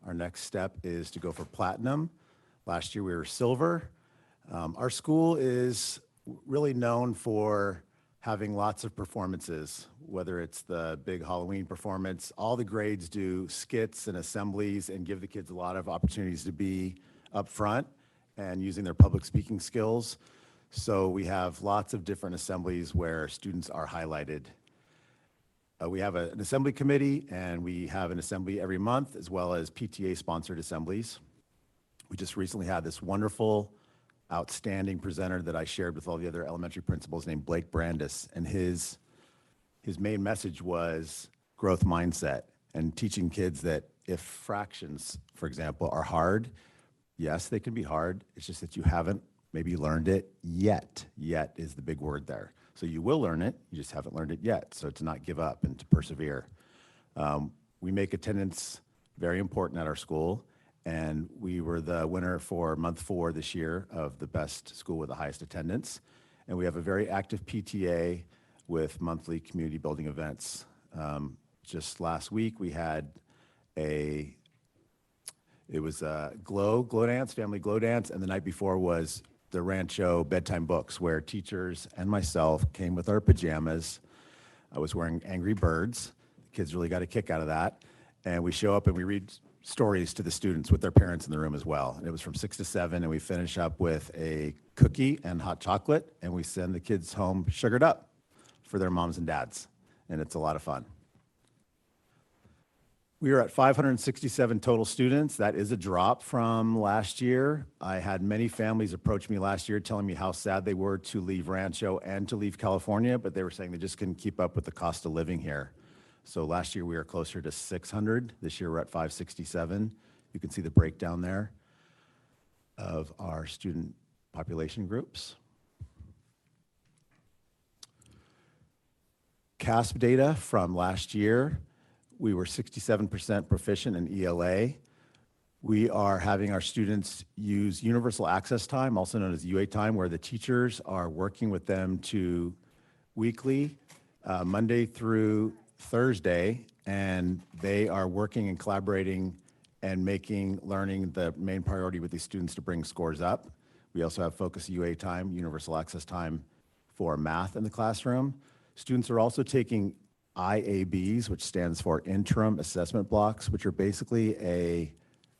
Our next step is to go for platinum. Last year we were silver. Our school is really known for having lots of performances, whether it's the big Halloween performance. All the grades do skits and assemblies and give the kids a lot of opportunities to be up front and using their public speaking skills. So we have lots of different assemblies where students are highlighted. We have an assembly committee, and we have an assembly every month, as well as PTA-sponsored assemblies. We just recently had this wonderful, outstanding presenter that I shared with all the other elementary principals named Blake Brandis, and his main message was growth mindset and teaching kids that if fractions, for example, are hard, yes, they can be hard. It's just that you haven't maybe learned it yet. Yet is the big word there. So you will learn it, you just haven't learned it yet. So to not give up and to persevere. We make attendance very important at our school, and we were the winner for month 4 this year of the best school with the highest attendance. And we have a very active PTA with monthly community building events. Just last week we had it was a glow dance, family glow dance, and the night before was the Rancho bedtime books, where teachers and myself came with our pajamas. I was wearing Angry Birds. The kids really got a kick out of that. And we show up and we read stories to the students with their parents in the room as well. And it was from 6 to 7, and we finish up with a cookie and hot chocolate, and we send the kids home sugared up for their moms and dads. And it's a lot of fun. We are at 567 total students. That is a drop from last year. I had many families approach me last year telling me how sad they were to leave Rancho and to leave California, but they were saying they just couldn't keep up with the cost of living here. So last year we were closer to 600. This year we're at 567. You can see the breakdown there of our student population groups. CASP data from last year. We were 67% proficient in ELA. We are having our students use universal access time, also known as UA time, where the teachers are working with them to weekly, Monday through Thursday, and they are working and collaborating and making learning the main priority with these students to bring scores up. We also have focus UA time, universal access time for math in the classroom. Students are also taking IABs, which stands for interim assessment blocks, which are basically a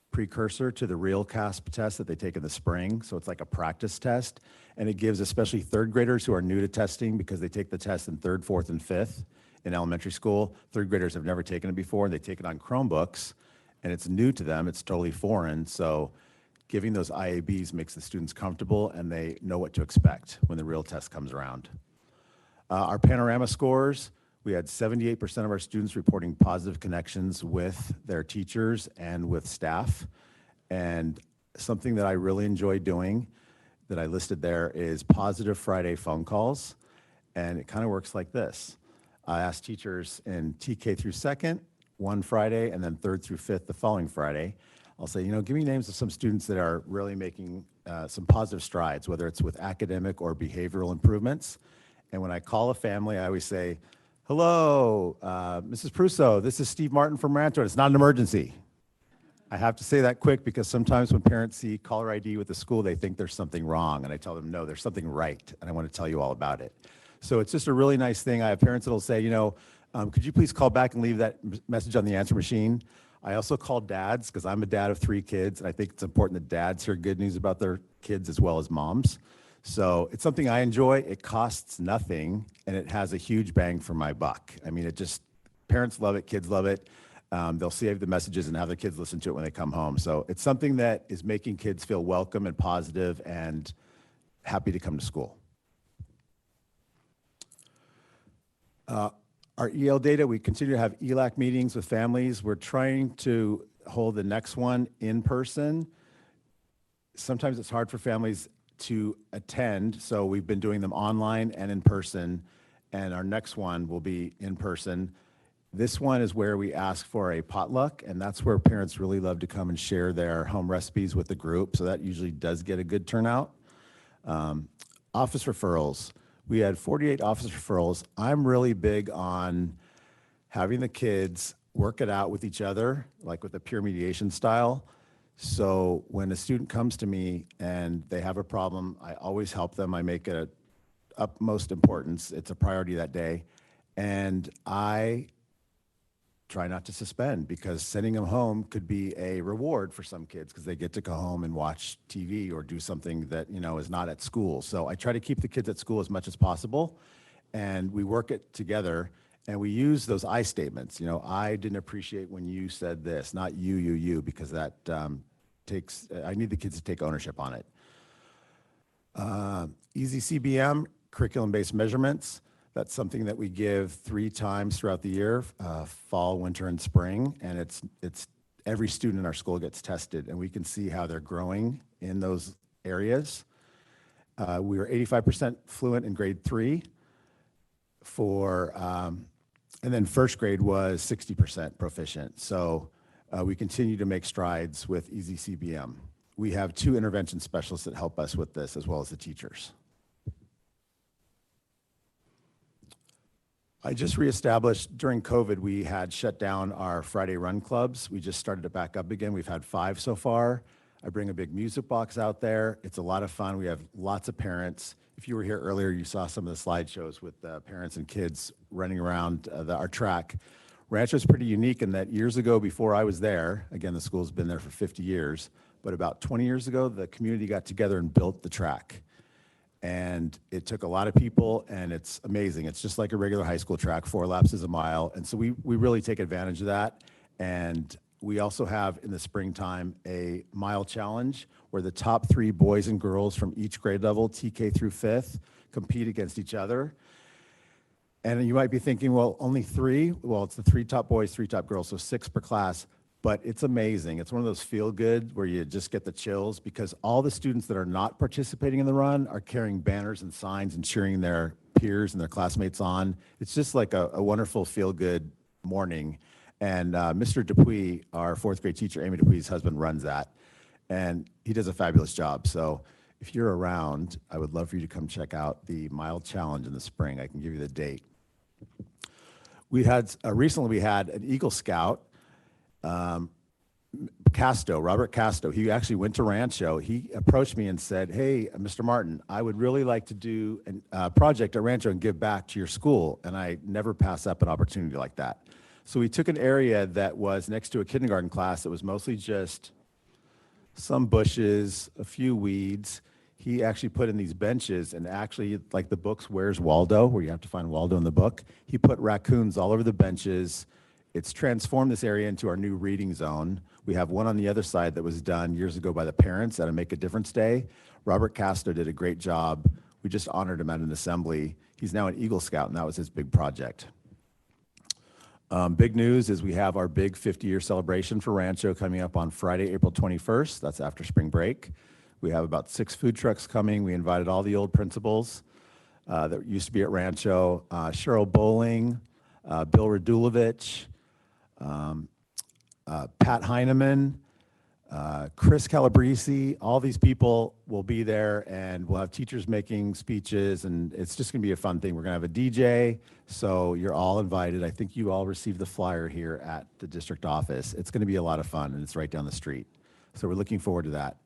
precursor to the real CASP test that they take in the spring. So it's like a practice test, and it gives especially third graders who are new to testing, because they take the test in 3rd, 4th, and 5th in elementary school. Third graders have never taken it before, and they take it on Chromebooks, and it's new to them. It's totally foreign. So giving those IABs makes the students comfortable, and they know what to expect when the real test comes around. Our panorama scores, we had 78% of our students reporting positive connections with their teachers and with staff. And something that I really enjoy doing that I listed there is positive Friday phone calls. And it kind of works like this. I asked teachers in TK through 2nd, one Friday, and then 3rd through 5th the following Friday. I'll say, give me names of some students that are really making some positive strides, whether it's with academic or behavioral improvements. And when I call a family, I always say, hello, Mrs. Prusso, this is Steve Martin from Rancho. It's not an emergency. I have to say that quick, because sometimes when parents see caller ID with the school, they think there's something wrong. And I tell them, no, there's something right. And I want to tell you all about it. So it's just a really nice thing. I have parents that'll say, could you please call back and leave that message on the answer machine? I also call dads, because I'm a dad of 3 kids. And I think it's important that dads hear good news about their kids as well as moms. So it's something I enjoy. It costs nothing, and it has a huge bang for my buck. I mean, parents love it, kids love it. They'll save the messages and have their kids listen to it when they come home. So it's something that is making kids feel welcome and positive and happy to come to school. Our EL data, we continue to have ELAC meetings with families. We're trying to hold the next one in person. Sometimes it's hard for families to attend, so we've been doing them online and in person, and our next one will be in person. This one is where we ask for a potluck, and that's where parents really love to come and share their home recipes with the group, so that usually does get a good turnout. Office referrals. We had 48 office referrals. I'm really big on having the kids work it out with each other, like with a peer mediation style. So when a student comes to me and they have a problem, I always help them. I make it utmost importance. It's a priority that day. And I try not to suspend, because sending them home could be a reward for some kids, because they get to go home and watch TV or do something that, is not at school. So I try to keep the kids at school as much as possible, and we work it together. And we use those I statements. You know, I didn't appreciate when you said this, not you, because that I need the kids to take ownership on it. Easy CBM, curriculum-based measurements. That's something that we give 3 times throughout the year, fall, winter, and spring. And it's every student in our school gets tested, and we can see how they're growing in those areas. We were 85% fluent in grade 3 and then first grade was 60% proficient. So we continue to make strides with Easy CBM. We have 2 intervention specialists that help us with this, as well as the teachers. I just reestablished, during COVID, we had shut down our Friday run clubs. We just started it back up again. We've had 5 so far. I bring a big music box out there. It's a lot of fun. We have lots of parents. If you were here earlier, you saw some of the slideshows with parents and kids running around our track. Rancho is pretty unique in that years ago, before I was there, again, the school's been there for 50 years, but about 20 years ago, the community got together and built the track. And it took a lot of people, and it's amazing. It's just like a regular high school track, 4 laps is a mile. And so we really take advantage of that. And we also have, in the springtime, a mile challenge where the top 3 boys and girls from each grade level, TK through 5th, compete against each other. And you might be thinking, well, only 3? Well, it's the 3 top boys, 3 top girls, so 6 per class. But it's amazing. It's one of those feel-good where you just get the chills, because all the students that are not participating in the run are carrying banners and signs and cheering their peers and their classmates on. It's just like a wonderful feel-good morning. And Mr. Dupuy, our 4th grade teacher, Amy Dupuy's husband, runs that. And he does a fabulous job. So if you're around, I would love for you to come check out the Mile Challenge in the spring. I can give you the date. We had, recently we had an Eagle Scout, Robert Casto. He actually went to Rancho. He approached me and said, hey, Mr. Martin, I would really like to do a project at Rancho and give back to your school. And I never pass up an opportunity like that. So we took an area that was next to a kindergarten class that was mostly just some bushes, a few weeds. He actually put in these benches, and actually, like the books, Where's Waldo, where you have to find Waldo in the book, he put raccoons all over the benches. It's transformed this area into our new reading zone. We have one on the other side that was done years ago by the parents at a Make a Difference Day. Robert Casto did a great job. We just honored him at an assembly. He's now an Eagle Scout, and that was his big project. Big news is we have our big 50-year celebration for Rancho coming up on Friday, April 21st. That's after spring break. We have about 6 food trucks coming. We invited all the old principals that used to be at Rancho, Cheryl Bowling, Bill Radulovich, Pat Heineman, Chris Calabrese. All these people will be there, and we'll have teachers making speeches, and it's just going to be a fun thing. We're going to have a DJ, so you're all invited. I think you all received the flyer here at the district office. It's going to be a lot of fun, and it's right down the street. So we're looking forward to that.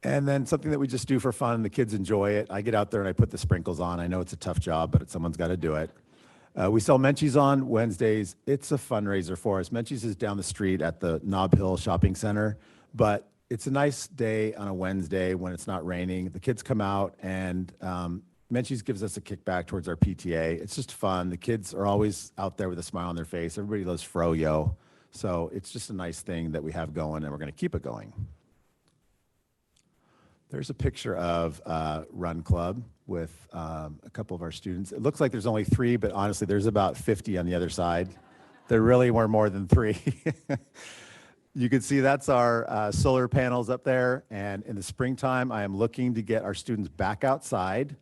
And then something that we just do for fun, the kids enjoy it. I get out there and I put the sprinkles on. I know it's a tough job, but someone's got to do it. We sell Menchie's on Wednesdays. It's a fundraiser for us. Menchie's is down the street at the Nob Hill Shopping Center, but it's a nice day on a Wednesday when it's not raining. The kids come out, and Menchie's gives us a kickback towards our PTA. It's just fun. The kids are always out there with a smile on their face. Everybody loves Froyo. So it's just a nice thing that we have going, and we're going to keep it going. There's a picture of Run Club with a couple of our students. It looks like there's only 3, but honestly, there's about 50 on the other side. There really were more than 3. You can see that's our solar panels up there. And in the springtime, I am looking to get our students back outside.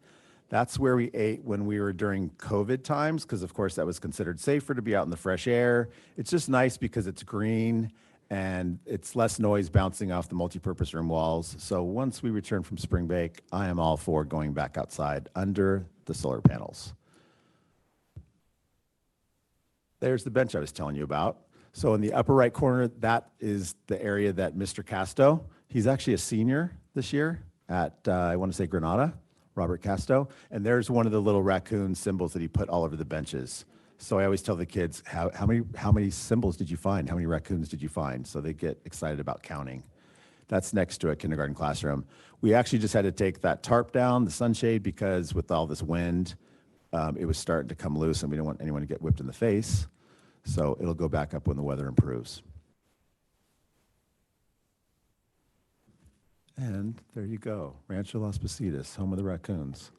That's where we ate when we were during COVID times, because of course that was considered safer to be out in the fresh air. It's just nice because it's green and it's less noise bouncing off the multipurpose room walls. So once we return from spring break, I am all for going back outside under the solar panels. There's the bench I was telling you about. So in the upper right corner, that is the area that Mr. Casto, he's actually a senior this year at, I want to say Granada, Robert Casto. And there's one of the little raccoon symbols that he put all over the benches. So I always tell the kids, how many symbols did you find? How many raccoons did you find? So they get excited about counting. That's next to a kindergarten classroom. We actually just had to take that tarp down, the sunshade, because with all this wind, it was starting to come loose, and we don't want anyone to get whipped in the face. So it'll go back up when the weather improves. And there you go, Rancho Las Positas, home of the raccoons.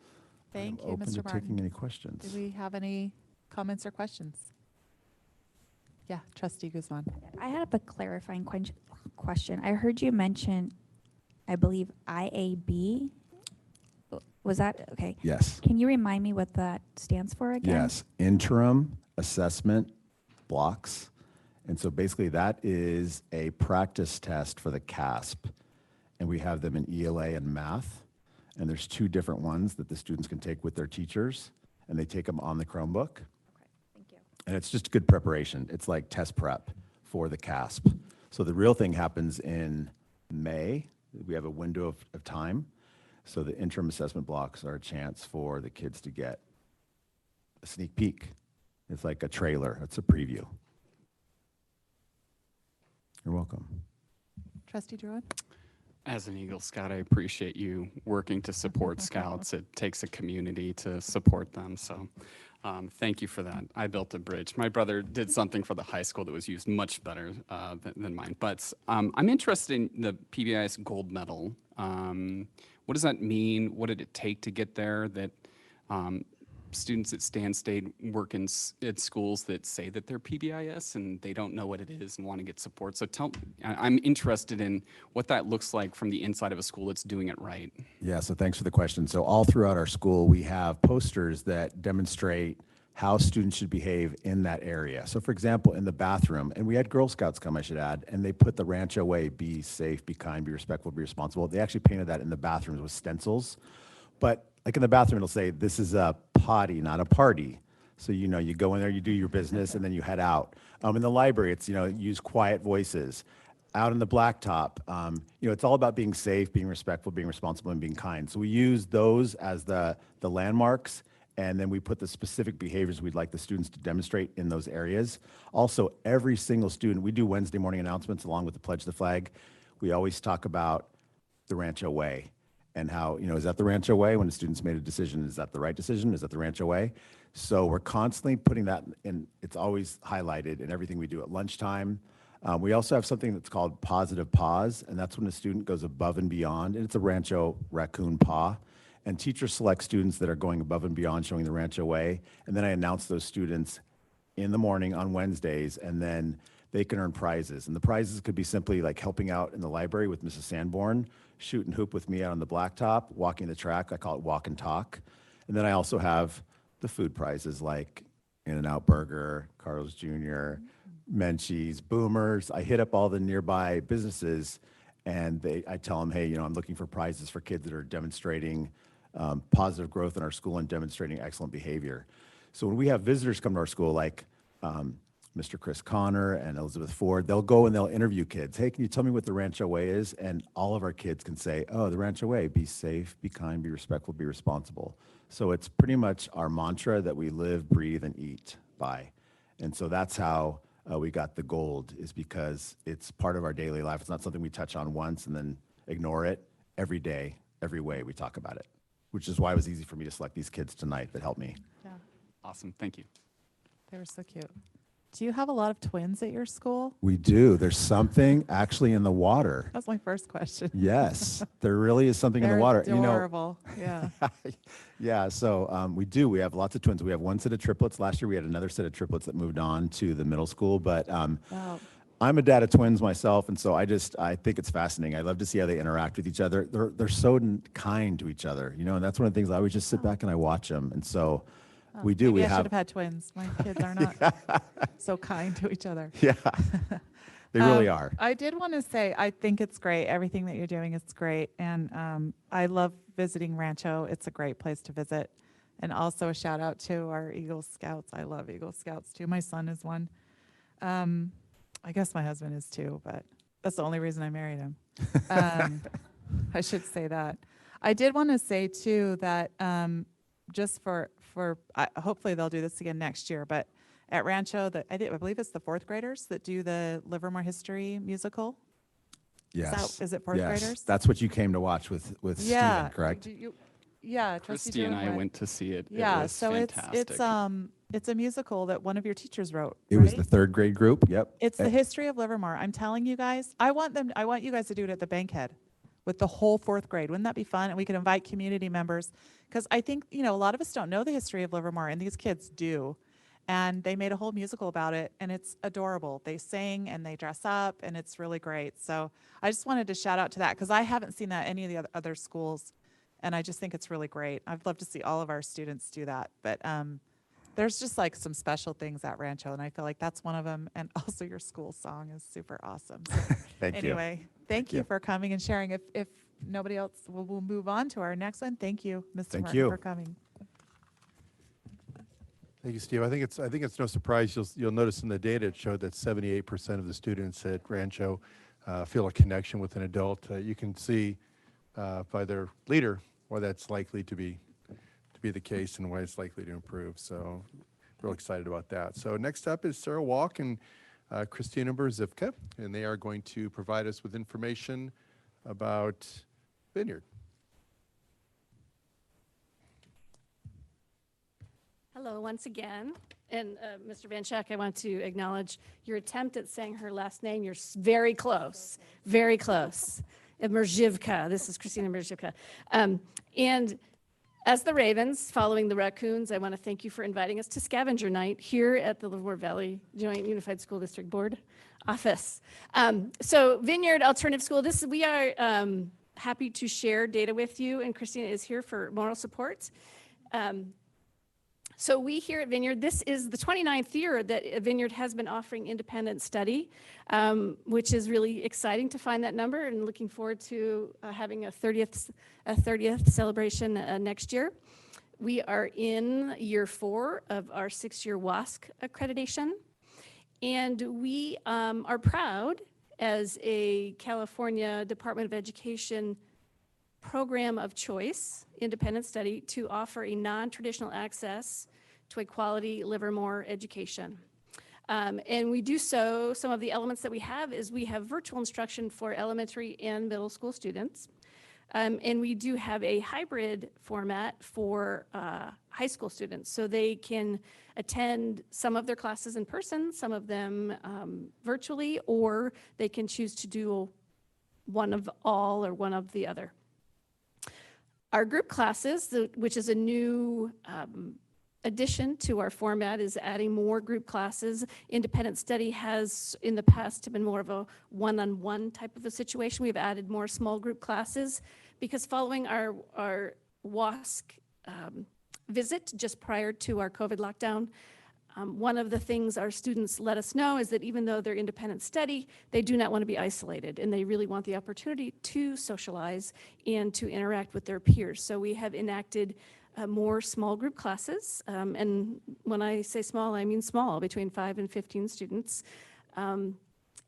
Thank I'm you, open Mr. to Martin. taking any questions. Do we have any comments or questions? Yeah, Trustee Guzman. I have a clarifying question. I heard you mention, I believe, IAB. Was that, okay. Yes. Can you remind me what that stands for again? Yes, interim assessment blocks. And so basically that is a practice test for the CASP. And we have them in ELA and math. And there's 2 different ones that the students can take with their teachers. And they take them on the Chromebook. Okay, thank you. And it's just good preparation. It's like test prep for the CASP. So the real thing happens in May. We have a window of time. So the interim assessment blocks are a chance for the kids to get a sneak peek. It's like a trailer. It's a preview. You're welcome. Trustee Druid? As an Eagle Scout, I appreciate you working to support Scouts. It takes a community to support them. So thank you for that. I built a bridge. My brother did something for the high school that was used much better than mine. But I'm interested in the PBIS gold medal. What does that mean? What did it take to get there? That students at Stan State work at schools that say that they're PBIS and they don't know what it is and want to get support. So I'm interested in what that looks like from the inside of a school that's doing it right. Yeah, so thanks for the question. So all throughout our school, we have posters that demonstrate how students should behave in that area. So for example, in the bathroom, and we had Girl Scouts come, I should add, and they put the Rancho Way, be safe, be kind, be respectful, be responsible. They actually painted that in the bathrooms with stencils. But like in the bathroom, it'll say, this is a potty, not a party. So, you know, you go in there, you do your business, and then you head out. In the library, it's, use quiet voices. Out in the blacktop, it's all about being safe, being respectful, being responsible, and being kind. So we use those as the landmarks, and then we put the specific behaviors we'd like the students to demonstrate in those areas. Also, every single student, we do Wednesday morning announcements along with the Pledge the Flag. We always talk about the Rancho Way. And how, is that the Rancho Way? When the students made a decision, is that the right decision? Is that the Rancho Way? So we're constantly putting that in, it's always highlighted in everything we do at lunchtime. We also have something that's called Positive Pause, and that's when a student goes above and beyond, and it's a Rancho raccoon paw. And teachers select students that are going above and beyond, showing the Rancho Way. And then I announce those students in the morning on Wednesdays, and then they can earn prizes. And the prizes could be simply like helping out in the library with Mrs. Sanborn, shoot and hoop with me out on the blacktop, walking the track. I call it walk and talk. And then I also have the food prizes like In-N-Out Burger, Carl's Jr., Menchie's, Boomers. I hit up all the nearby businesses and I tell them, hey, I'm looking for prizes for kids that are demonstrating positive growth in our school and demonstrating excellent behavior. So when we have visitors come to our school, like Mr. Chris Connor and Elizabeth Ford, they'll go and they'll interview kids. Hey, can you tell me what the Rancho Way is? And all of our kids can say, oh, the Rancho Way, be safe, be kind, be respectful, be responsible. So it's pretty much our mantra that we live, breathe, and eat by. And so that's how we got the gold, is because it's part of our daily life. It's not something we touch on once and then ignore it. Every day, every way we talk about it, which is why it was easy for me to select these kids tonight that helped me. Yeah, Awesome, thank you. they were so cute. Do you have a lot of twins at your school? We do. There's something actually in the water. That's my first question. Yes, there really is something in the water. Adorable. Yeah. Yeah, so we do. We have lots of twins. We have one set of triplets. Last year we had another set of triplets that moved on to the middle school. But Wow. I'm a dad of twins myself, and so I think it's fascinating. I love to see how they interact with each other. They're so kind to each other, and that's one of the things I always just sit back and I watch them. And so we do. Maybe We I should have. have had twins. My kids are not so kind to each other. Yeah, they really are. I did want to say, I think it's great. Everything that you're doing is great. And I love visiting Rancho. It's a great place to visit. And also a shout out to our Eagle Scouts. I love Eagle Scouts too. My son is one. I guess my husband is too, but that's the only reason I married him. I should say that. I did want to say too that just for hopefully they'll do this again next year, but at Rancho, I believe it's the fourth graders that do the Livermore History musical. Yes. Is it fourth Yes. graders? That's what you came to watch with Yeah. Steven, correct? Yeah, Trustee Christy and Jordan I went to see it. Yeah, It was so fantastic. it's a musical that one of your teachers wrote. It was right? the third grade group, yep. It's the history of Livermore. I'm telling you guys, I want you guys to do it at the Bankhead with the whole fourth grade. Wouldn't that be fun? And we could invite community members because I think, a lot of us don't know the history of Livermore and these kids do. And they made a whole musical about it and it's adorable. They sing and they dress up and it's really great. So I just wanted to shout out to that because I haven't seen that at any of the other schools. And I just think it's really great. I'd love to see all of our students do that. But there's just like some special things at Rancho, and I feel like that's one of them. And also your school song is super awesome. So Thank you. anyway, thank you for coming and sharing. If nobody else, we'll move on to our next one. Thank you, Mr. Thank Martin, you. for coming. Thank you, Steve. I think it's no surprise. You'll notice in the data it showed that 78% of the students at Rancho feel a connection with an adult. You can see by their leader why that's likely to be the case and why it's likely to improve. So real excited about that. So next up is Sarah Walk and Christina Berzivka, and they are going to provide us with information about Vineyard. Hello, once again. And Mr. Van Schack, I want to acknowledge your attempt at saying her last name. You're very close, very close. Merzivka, this is Christina Merzivka. And as the Ravens, following the Raccoons, I want to thank you for inviting us to scavenger night here at the Livermore Valley Joint Unified School District Board office. So Vineyard Alternative School, we are happy to share data with you, and Christina is here for moral support. So we here at Vineyard, this is the 29th year that Vineyard has been offering independent study, which is really exciting to find that number, and looking forward to having a 30th celebration next year. We are in year 4 of our 6-year WASC accreditation, and we are proud as a California Department of Education program of choice, independent study, to offer a non-traditional access to a quality Livermore education. And we do so, some of the elements that we have is we have virtual instruction for elementary and middle school students. And we do have a hybrid format for high school students. So they can attend some of their classes in person, some of them virtually, or they can choose to do one of all or one of the other. Our group classes, which is a new addition to our format, is adding more group classes. Independent study has in the past been more of a one-on-one type of a situation. We've added more small group classes because following our WASC visit just prior to our COVID lockdown, one of the things our students let us know is that even though they're independent study, they do not want to be isolated, and they really want the opportunity to socialize and to interact with their peers. So we have enacted more small group classes, and when I say small, I mean small, between 5 and 15 students. And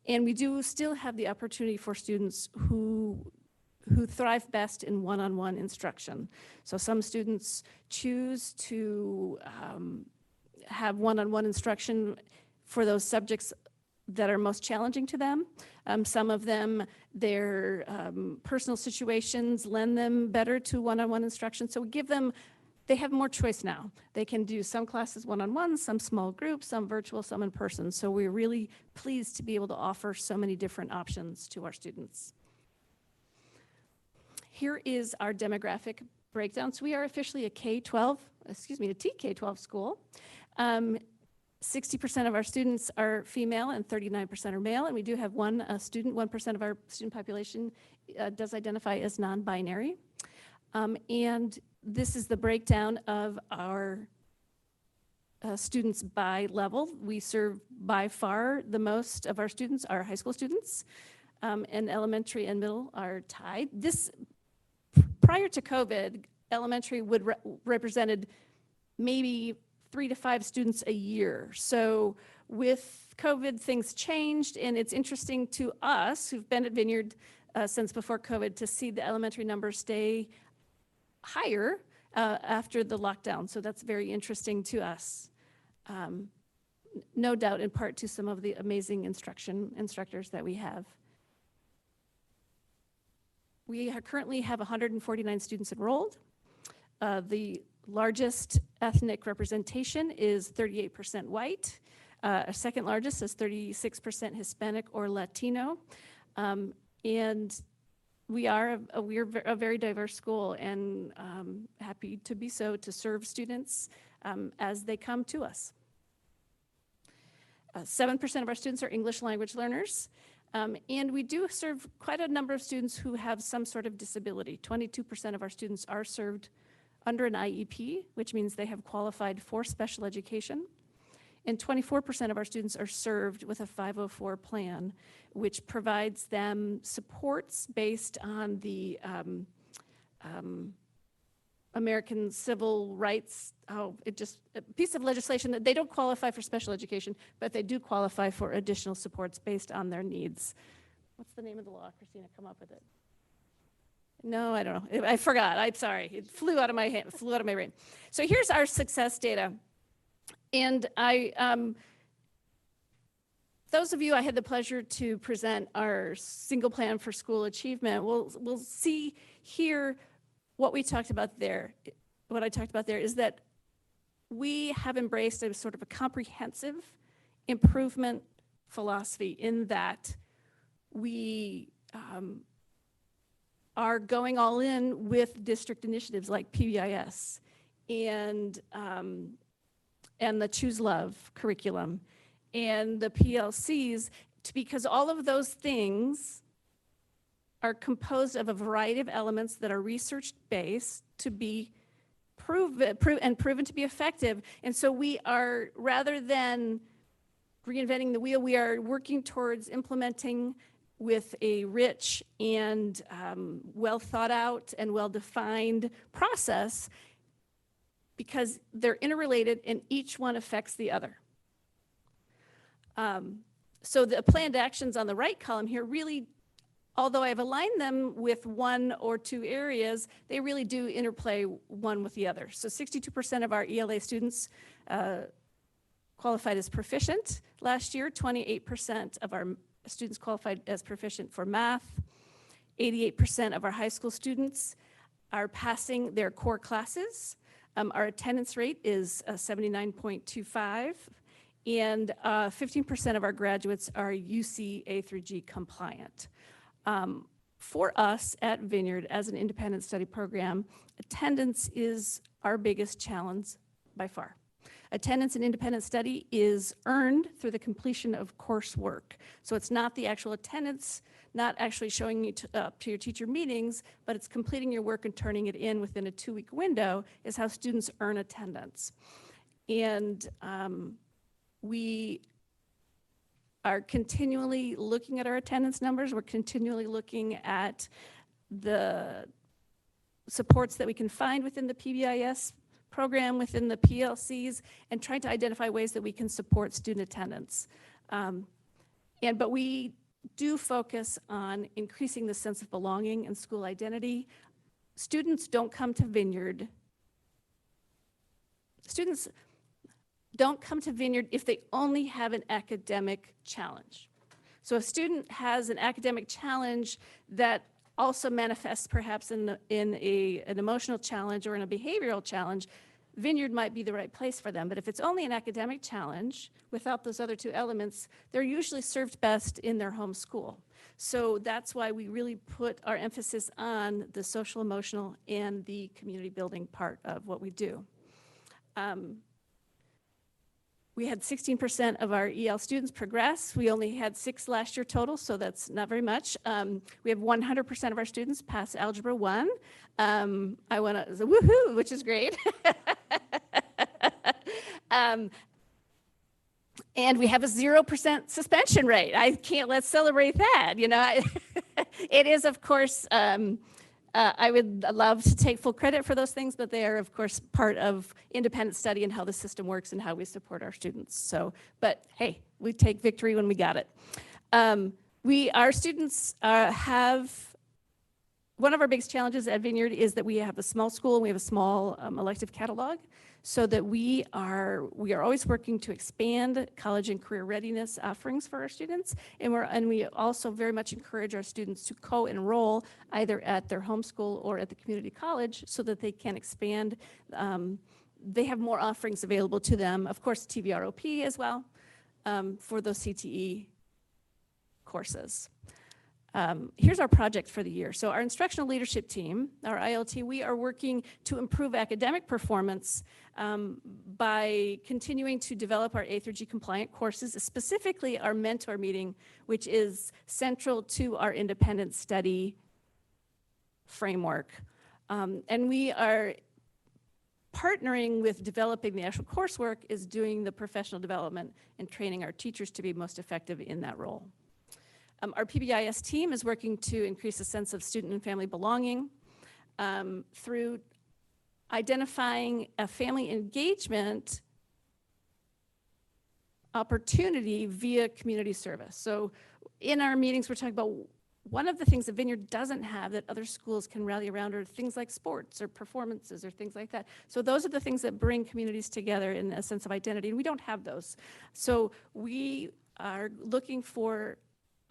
we do still have the opportunity for students who thrive best in one-on-one instruction. So some students choose to have one-on-one instruction for those subjects that are most challenging to them. Some of them, their personal situations lend them better to one-on-one instruction. So we give them, they have more choice now. They can do some classes one-on-one, some small groups, some virtual, some in person. So we're really pleased to be able to offer so many different options to our students. Here is our demographic breakdown. So we are officially a TK-12 school. 60% of our students are female and 39% are male, and we do have one student, 1% of our student population does identify as non-binary. And this is the breakdown of our students by level. We serve by far the most of our students are high school students, and elementary and middle are tied. This, prior to COVID, elementary would represented maybe 3 to 5 students a year. So with COVID, things changed, and it's interesting to us who've been at Vineyard since before COVID to see the elementary numbers stay higher after the lockdown. So that's very interesting to us. No doubt in part to some of the amazing instructors that we have. We currently have 149 students enrolled. The largest ethnic representation is 38% white. Our second largest is 36% Hispanic or Latino. And we're a very diverse school, and happy to be so, to serve students as they come to us. 7% of our students are English language learners. And we do serve quite a number of students who have some sort of disability. 22% of our students are served under an IEP, which means they have qualified for special education. And 24% of our students are served with a 504 plan, which provides them supports based on the American Civil Rights, a piece of legislation that they don't qualify for special education, but they do qualify for additional supports based on their needs. What's the name of the law? Christina, come up with it. No, I don't know. I forgot. I'm sorry. It flew out of my hand, flew out of my brain. So here's our success data. And those of you I had the pleasure to present our single plan for school achievement, we'll see here what we talked about there. What I talked about there is that we have embraced a sort of a comprehensive improvement philosophy in that we are going all in with district initiatives like PBIS and the Choose Love curriculum and the PLCs, because all of those things are composed of a variety of elements that are research-based to be proven to be effective. And so we are, rather than reinventing the wheel, we are working towards implementing with a rich and well thought out and well-defined process, because they're interrelated and each one affects the other. So the planned actions on the right column here really, although I've aligned them with one or two areas, they really do interplay one with the other. So 62% of our ELA students qualified as proficient last year. 28% of our students qualified as proficient for math. 88% of our high school students are passing their core classes. Our attendance rate is 79.25, and 15% of our graduates are UC A through G compliant. For us at Vineyard, as an independent study program, attendance is our biggest challenge by far. Attendance in independent study is earned through the completion of coursework. So it's not the actual attendance, not actually showing you up to your teacher meetings, but it's completing your work and turning it in within a 2-week window is how students earn attendance. And we are continually looking at our attendance numbers. We're continually looking at the supports that we can find within the PBIS program, within the PLCs, and trying to identify ways that we can support student attendance. But we do focus on increasing the sense of belonging and school identity. Students don't come to Vineyard. Students don't come to Vineyard if they only have an academic challenge. So if a student has an academic challenge that also manifests perhaps in an emotional challenge or in a behavioral challenge, Vineyard might be the right place for them. But if it's only an academic challenge without those other two elements, they're usually served best in their home school. So that's why we really put our emphasis on the social, emotional, and the community building part of what we do. We had 16% of our EL students progress. We only had 6 last year total, so that's not very much. We have 100% of our students pass Algebra 1. I want to, woohoo, which is great. And we have a 0% suspension rate. Let's celebrate that, you know. It is, of course, I would love to take full credit for those things, but they are, of course, part of independent study and how the system works and how we support our students. So, but hey, we take victory when we got it. Our students have, one of our biggest challenges at Vineyard is that we have a small school and we have a small elective catalog. so that we are always working to expand college and career readiness offerings for our students, and we also very much encourage our students to co-enroll either at their home school or at the community college so that they can expand. They have more offerings available to them, of course, TVROP as well, for those CTE courses. Here's our project for the year. So our instructional leadership team, our ILT, we are working to improve academic performance by continuing to develop our A through G compliant courses, specifically our mentor meeting, which is central to our independent study framework. And we are partnering with developing the actual coursework is doing the professional development and training our teachers to be most effective in that role. Our PBIS team is working to increase a sense of student and family belonging through identifying a family engagement opportunity via community service. So in our meetings, we're talking about one of the things that Vineyard doesn't have that other schools can rally around are things like sports or performances or things like that. So those are the things that bring communities together in a sense of identity, and we don't have those. So we are looking for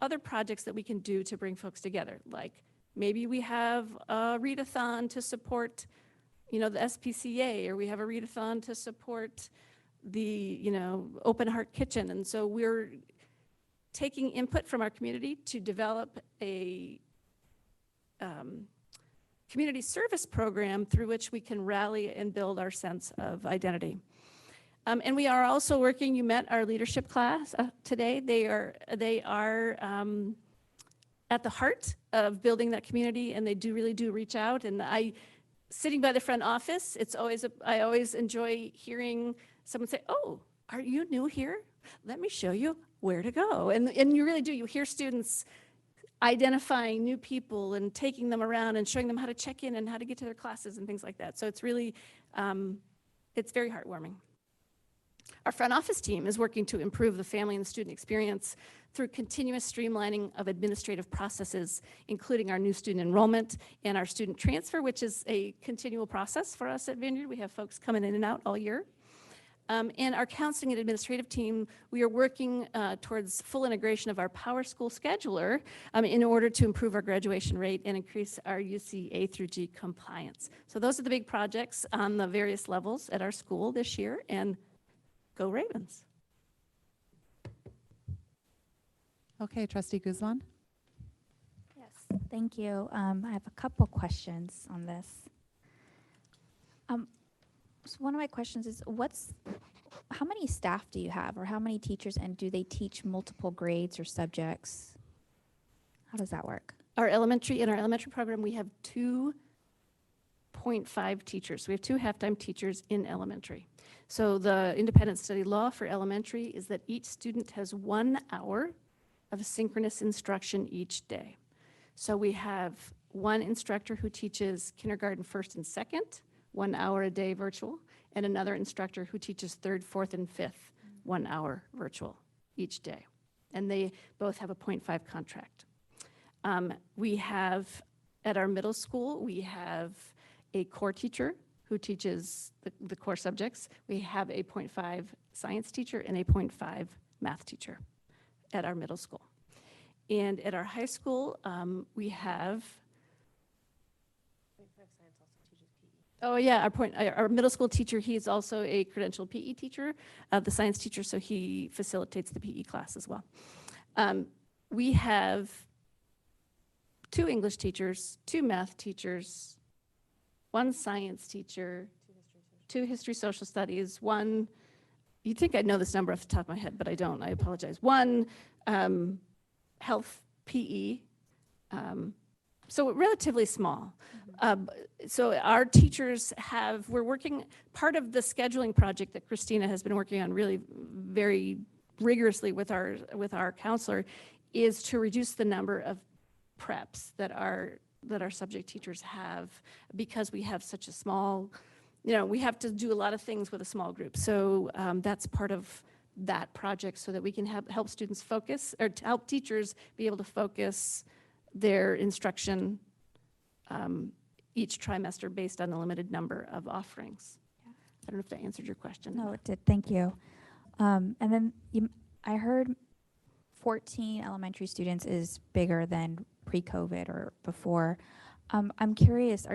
other projects that we can do to bring folks together. Like maybe we have a readathon to support, the SPCA, or we have a readathon to support the, Open Heart Kitchen. And so we're taking input from our community to develop a community service program through which we can rally and build our sense of identity. And we are also working, you met our leadership class today. They are at the heart of building that community, and they really do reach out. And sitting by the front office, I always enjoy hearing someone say, "Oh, are you new here? Let me show you where to go." And you really do. You hear students identifying new people and taking them around and showing them how to check in and how to get to their classes and things like that. So it's really, it's very heartwarming. Our front office team is working to improve the family and the student experience through continuous streamlining of administrative processes, including our new student enrollment and our student transfer, which is a continual process for us at Vineyard. We have folks coming in and out all year. And our counseling and administrative team, we are working towards full integration of our Power School scheduler in order to improve our graduation rate and increase our UC A through G compliance. So those are the big projects on the various levels at our school this year, and go Ravens. Okay, Trustee Guzman. Yes, thank you. I have a couple questions on this. So one of my questions is, how many staff do you have, or how many teachers, and do they teach multiple grades or subjects? How does that work? In our elementary program, we have 2.5 teachers. We have 2 half-time teachers in elementary. So the independent study law for elementary is that each student has 1 hour of synchronous instruction each day. So we have one instructor who teaches kindergarten 1st and 2nd, 1 hour a day virtual, and another instructor who teaches 3rd, 4th, and 5th, 1 hour virtual each day. And they both have a 0.5 contract. We have, at our middle school, we have a core teacher who teaches the core subjects. We have a 0.5 science teacher and a 0.5 math teacher at our middle school. And at our high school, we have, our middle school teacher, he's also a credentialed PE teacher, the science teacher, so he facilitates the PE class as well. We have 2 English teachers, 2 math teachers, 1 science teacher, 2 history social studies, 1, you'd think I'd know this number off the top of my head, but I don't, I apologize. 1 health PE, so relatively small. So our teachers we're working, part of the scheduling project that Christina has been working on really very rigorously with our counselor is to reduce the number of preps that our subject teachers have, because we have such a small, we have to do a lot of things with a small group. So that's part of that project, so that we can help students focus, or to help teachers be able to focus their instruction each trimester based on the limited number of offerings. I don't know if that answered your question. No, it did. Thank you. And then I heard 14 elementary students is bigger than pre-COVID or before. I'm curious,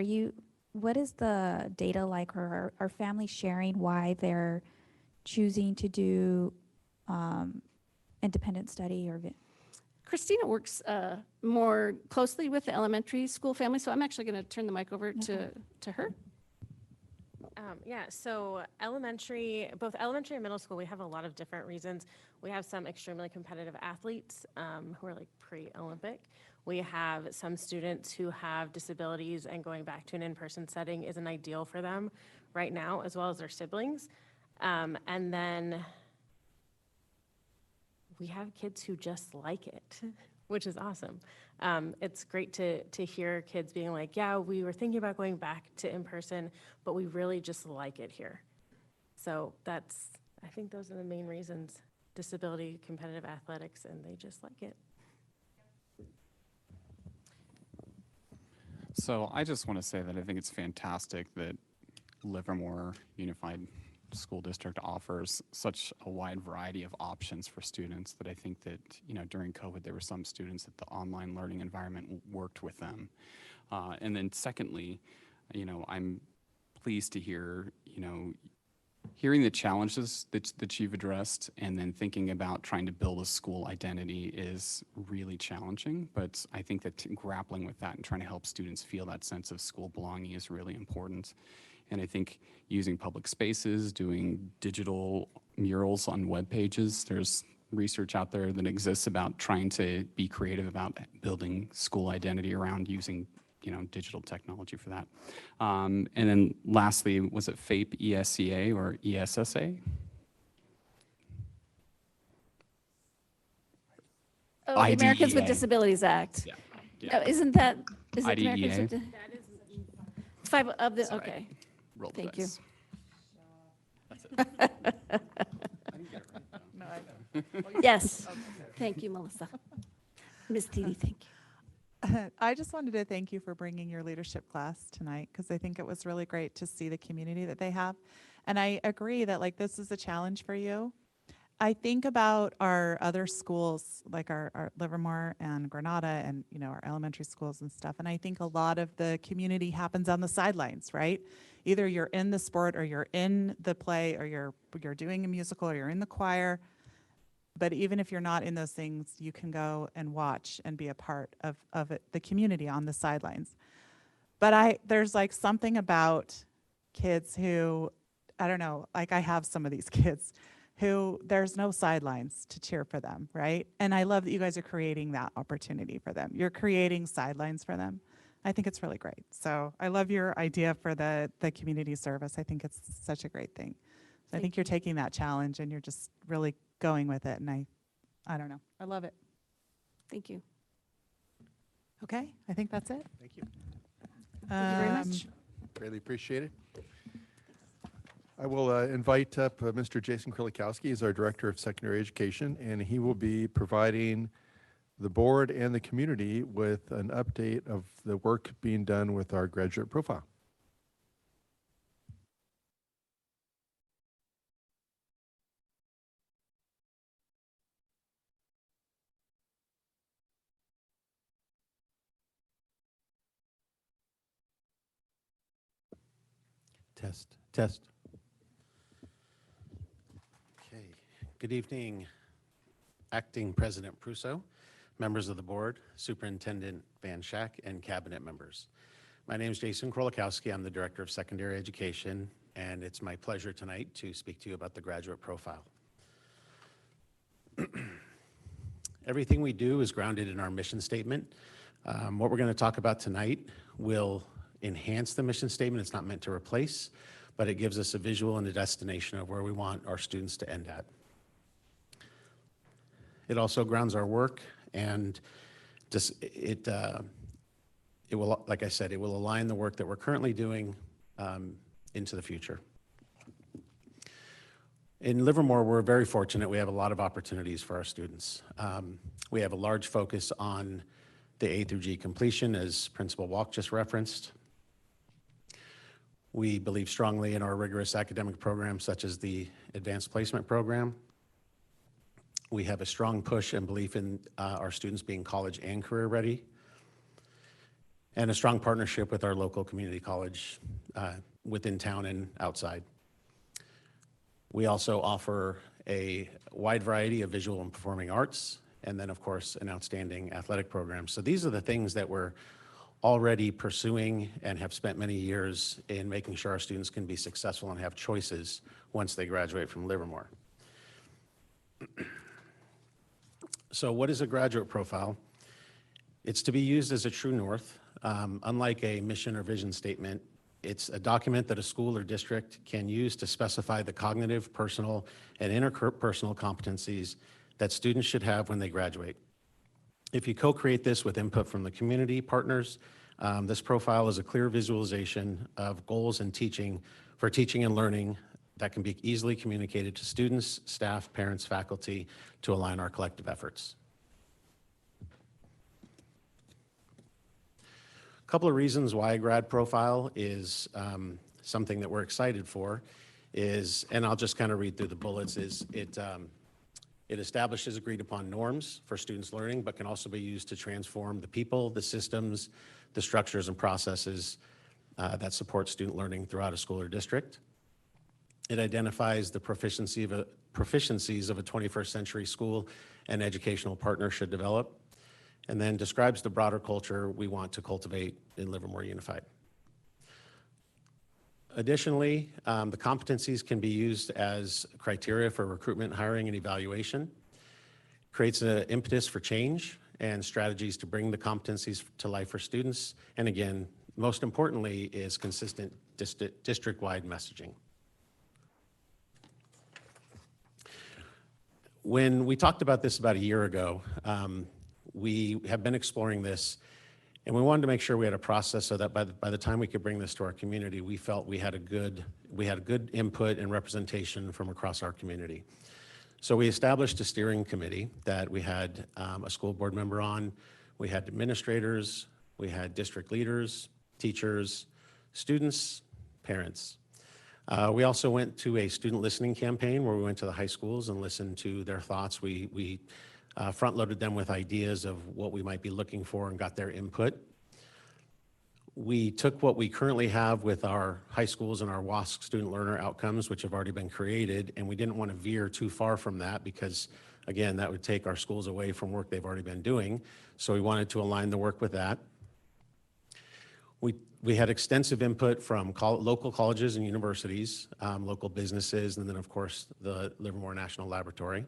what is the data like, or are families sharing why they're choosing to do independent study or Christina works more closely with the elementary school family, so I'm actually going to turn the mic over to her. Yeah, so both elementary and middle school, we have a lot of different reasons. We have some extremely competitive athletes who are like pre-Olympic. We have some students who have disabilities, and going back to an in-person setting isn't ideal for them right now, as well as their siblings. And then we have kids who just like it, which is awesome. It's great to hear kids being like, yeah, we were thinking about going back to in-person, but we really just like it here. So I think those are the main reasons: disability, competitive athletics, and they just like it. So I just want to say that I think it's fantastic that Livermore Unified School District offers such a wide variety of options for students, that I think that, during COVID, there were some students that the online learning environment worked with them. And then secondly, I'm pleased to hear, hearing the challenges that you've addressed, and then thinking about trying to build a school identity is really challenging. But I think that grappling with that and trying to help students feel that sense of school belonging is really important. And I think using public spaces, doing digital murals on web pages, there's research out there that exists about trying to be creative about building school identity around using digital technology for that. And then lastly, was it FAPE ESCA or ESSA? Oh, the Americans with IDEA. Disabilities Act. Yeah. Is it Americans IDEA. with It's 5 of the, Sorry. okay. Roll the Thank you. dice. That's it. I didn't get it right, though. Yes. Thank you, Melissa. Ms. Didi, thank you. I just wanted to thank you for bringing your leadership class tonight, because I think it was really great to see the community that they have. And I agree that this is a challenge for you. I think about our other schools, like our Livermore and Granada, and our elementary schools and stuff. And I think a lot of the community happens on the sidelines, right? Either you're in the sport, or you're in the play, or you're doing a musical, or you're in the choir. But even if you're not in those things, you can go and watch and be a part of it, the community on the sidelines. But there's something about kids who, I don't know, I have some of these kids who there's no sidelines to cheer for them, right? And I love that you guys are creating that opportunity for them. You're creating sidelines for them. I think it's really great. So I love your idea for the community service. I think it's such a great thing. So I think you're taking that challenge and you're just really going with it. And I don't know, I love it. Thank you. Okay, I think that's it. Thank you. Thank you very much. Greatly appreciated. I will invite up Mr. Jason Krilikowski. He's our Director of Secondary Education, and he will be providing the board and the community with an update of the work being done with our graduate profile. Test. Okay. Good evening, Acting President Prusso, members of the board, Superintendent Van Schack, and cabinet members. My name is Jason Krolikowski. I'm the Director of Secondary Education, and it's my pleasure tonight to speak to you about the graduate profile. Everything we do is grounded in our mission statement. What we're going to talk about tonight will enhance the mission statement. It's not meant to replace, but it gives us a visual and a destination of where we want our students to end at. It also grounds our work, and it will, like I said, it will align the work that we're currently doing into the future. In Livermore, we're very fortunate. We have a lot of opportunities for our students. We have a large focus on the A through G completion, as Principal Walk just referenced. We believe strongly in our rigorous academic programs such as the Advanced Placement Program. We have a strong push and belief in our students being college and career ready, and a strong partnership with our local community college within town and outside. We also offer a wide variety of visual and performing arts, and then of course an outstanding athletic program. So these are the things that we're already pursuing and have spent many years in making sure our students can be successful and have choices once they graduate from Livermore. So what is a graduate profile? It's to be used as a true north. Unlike a mission or vision statement, it's a document that a school or district can use to specify the cognitive, personal, and interpersonal competencies that students should have when they graduate. If you co-create this with input from the community partners, this profile is a clear visualization of goals and teaching and learning that can be easily communicated to students, staff, parents, faculty to align our collective efforts. A couple of reasons why a grad profile is something that we're excited for is, and I'll just kind of read through the bullets, is it establishes agreed upon norms for students' learning, but can also be used to transform the people, the systems, the structures and processes that support student learning throughout a school or district. It identifies the proficiencies of a 21st century school and educational partner should develop, and then describes the broader culture we want to cultivate in Livermore Unified. Additionally, the competencies can be used as criteria for recruitment, hiring, and evaluation. Creates an impetus for change and strategies to bring the competencies to life for students. And again, most importantly, is consistent district-wide messaging. When we talked about this about a year ago, we have been exploring this, and we wanted to make sure we had a process so that by the time we could bring this to our community, we felt we had a good input and representation from across our community. So we established a steering committee that we had a school board member on, we had administrators, we had district leaders, teachers, students, parents. We also went to a student listening campaign where we went to the high schools and listened to their thoughts. We front-loaded them with ideas of what we might be looking for and got their input. We took what we currently have with our high schools and our WASC student learner outcomes, which have already been created, and we didn't want to veer too far from that because, again, that would take our schools away from work they've already been doing. So we wanted to align the work with that. We had extensive input from local colleges and universities, local businesses, and then of course the Livermore National Laboratory.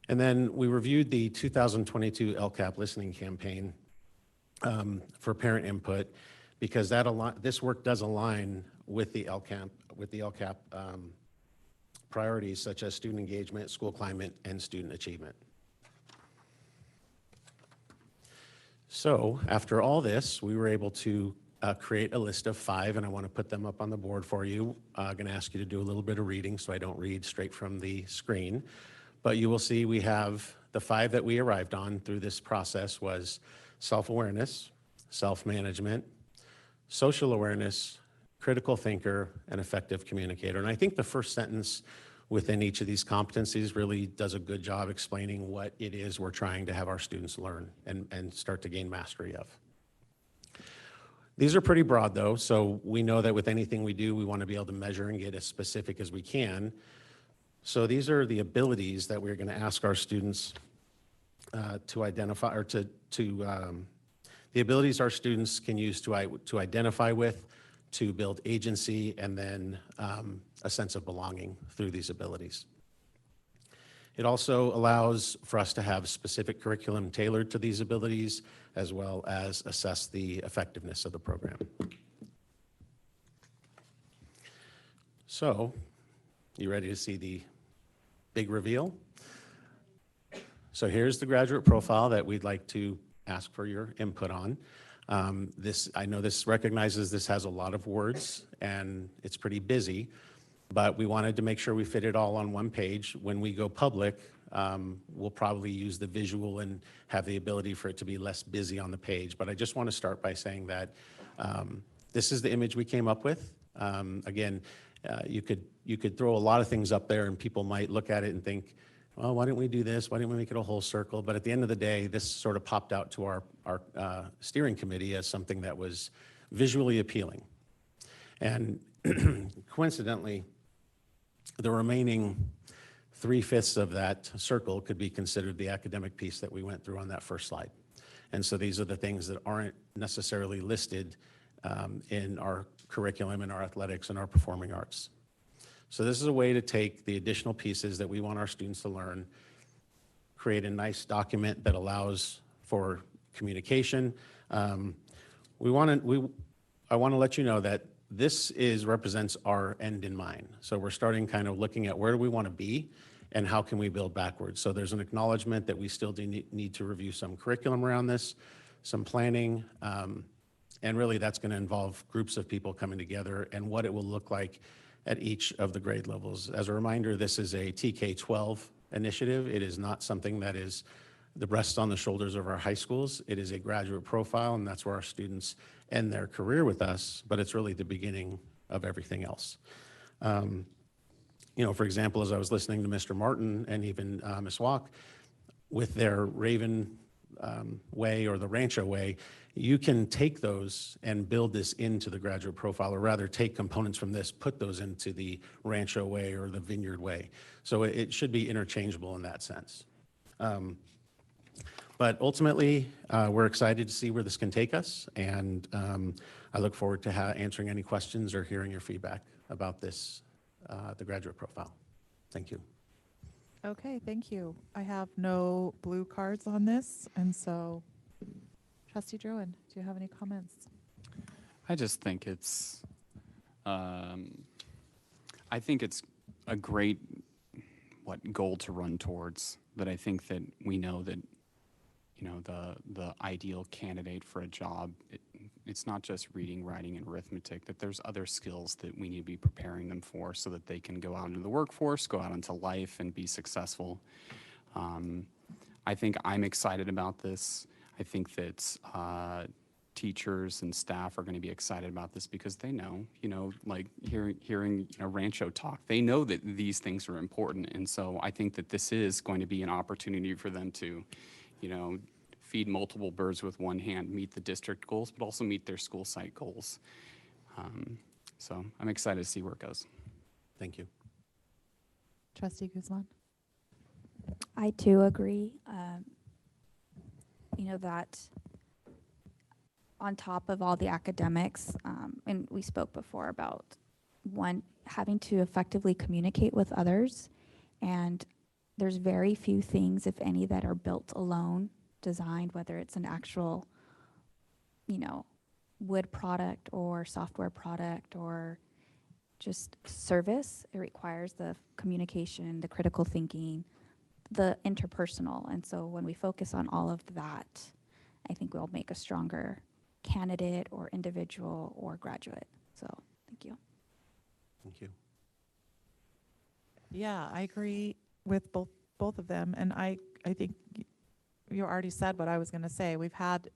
And then we reviewed the 2022 LCAP listening campaign for parent input because this work does align with the LCAP priorities such as student engagement, school climate, and student achievement. So after all this, we were able to create a list of 5, and I want to put them up on the board for you. I'm going to ask you to do a little bit of reading so I don't read straight from the screen. But you will see we have the 5 that we arrived on through this process was self-awareness, self-management, social awareness, critical thinker, and effective communicator. And I think the first sentence within each of these competencies really does a good job explaining what it is we're trying to have our students learn and start to gain mastery of. These are pretty broad though, so we know that with anything we do, we want to be able to measure and get as specific as we can. So these are the abilities that we're going to ask our students to identify, or the abilities our students can use to identify with, to build agency, and then a sense of belonging through these abilities. It also allows for us to have specific curriculum tailored to these abilities, as well as assess the effectiveness of the program. So, you ready to see the big reveal? So here's the graduate profile that we'd like to ask for your input on. I know this recognizes this has a lot of words and it's pretty busy, but we wanted to make sure we fit it all on one page. When we go public, we'll probably use the visual and have the ability for it to be less busy on the page. But I just want to start by saying that This is the image we came up with. Again, you could throw a lot of things up there and people might look at it and think, well, why didn't we do this? Why didn't we make it a whole circle? But at the end of the day, this sort of popped out to our steering committee as something that was visually appealing. And coincidentally, the remaining 3/5 of that circle could be considered the academic piece that we went through on that first slide. And so these are the things that aren't necessarily listed in our curriculum, in our athletics, and our performing arts. So this is a way to take the additional pieces that we want our students to learn, create a nice document that allows for communication. I want to let you know that this represents our end in mind. So we're starting kind of looking at where do we want to be and how can we build backwards. So there's an acknowledgement that we still do need to review some curriculum around this, some planning, and really that's going to involve groups of people coming together and what it will look like at each of the grade levels. As a reminder, this is a TK-12 initiative. It is not something that is the rests on the shoulders of our high schools. It is a graduate profile, and that's where our students end their career with us, but it's really the beginning of everything else. You know, for example, as I was listening to Mr. Martin and even Ms. Walk, with their Raven way or the Rancho way, you can take those and build this into the graduate profile, or rather take components from this, put those into the Rancho way or the Vineyard way. So it should be interchangeable in that sense. But ultimately, we're excited to see where this can take us, and I look forward to answering any questions or hearing your feedback about this, the graduate profile. Thank you. Okay, thank you. I have no blue cards on this, and so Trustee Druin, do you have any comments? I just think it's, I think it's a great, goal to run towards, that I think that we know that, you know, the ideal candidate for a job, it's not just reading, writing, and arithmetic, that there's other skills that we need to be preparing them for so that they can go out into the workforce, go out into life, and be successful. I think I'm excited about this. I think that teachers and staff are going to be excited about this because they know, you know, like hearing you know, Rancho talk, they know that these things are important. And so I think that this is going to be an opportunity for them to, you know, feed multiple birds with one hand, meet the district goals, but also meet their school site goals. So I'm excited to see where it goes. Thank you. Trustee Guzman? I too agree. You know, that on top of all the academics, and we spoke before about one, having to effectively communicate with others, and there's very few things, if any, that are built alone, designed, whether it's an actual, you know, wood product or software product or just service. It requires the communication, the critical thinking, the interpersonal. And so when we focus on all of that, I think we'll make a stronger candidate or individual or graduate. So thank you. Thank you. Yeah, I agree with both of them. And I think you already said what I was going to say. We've had,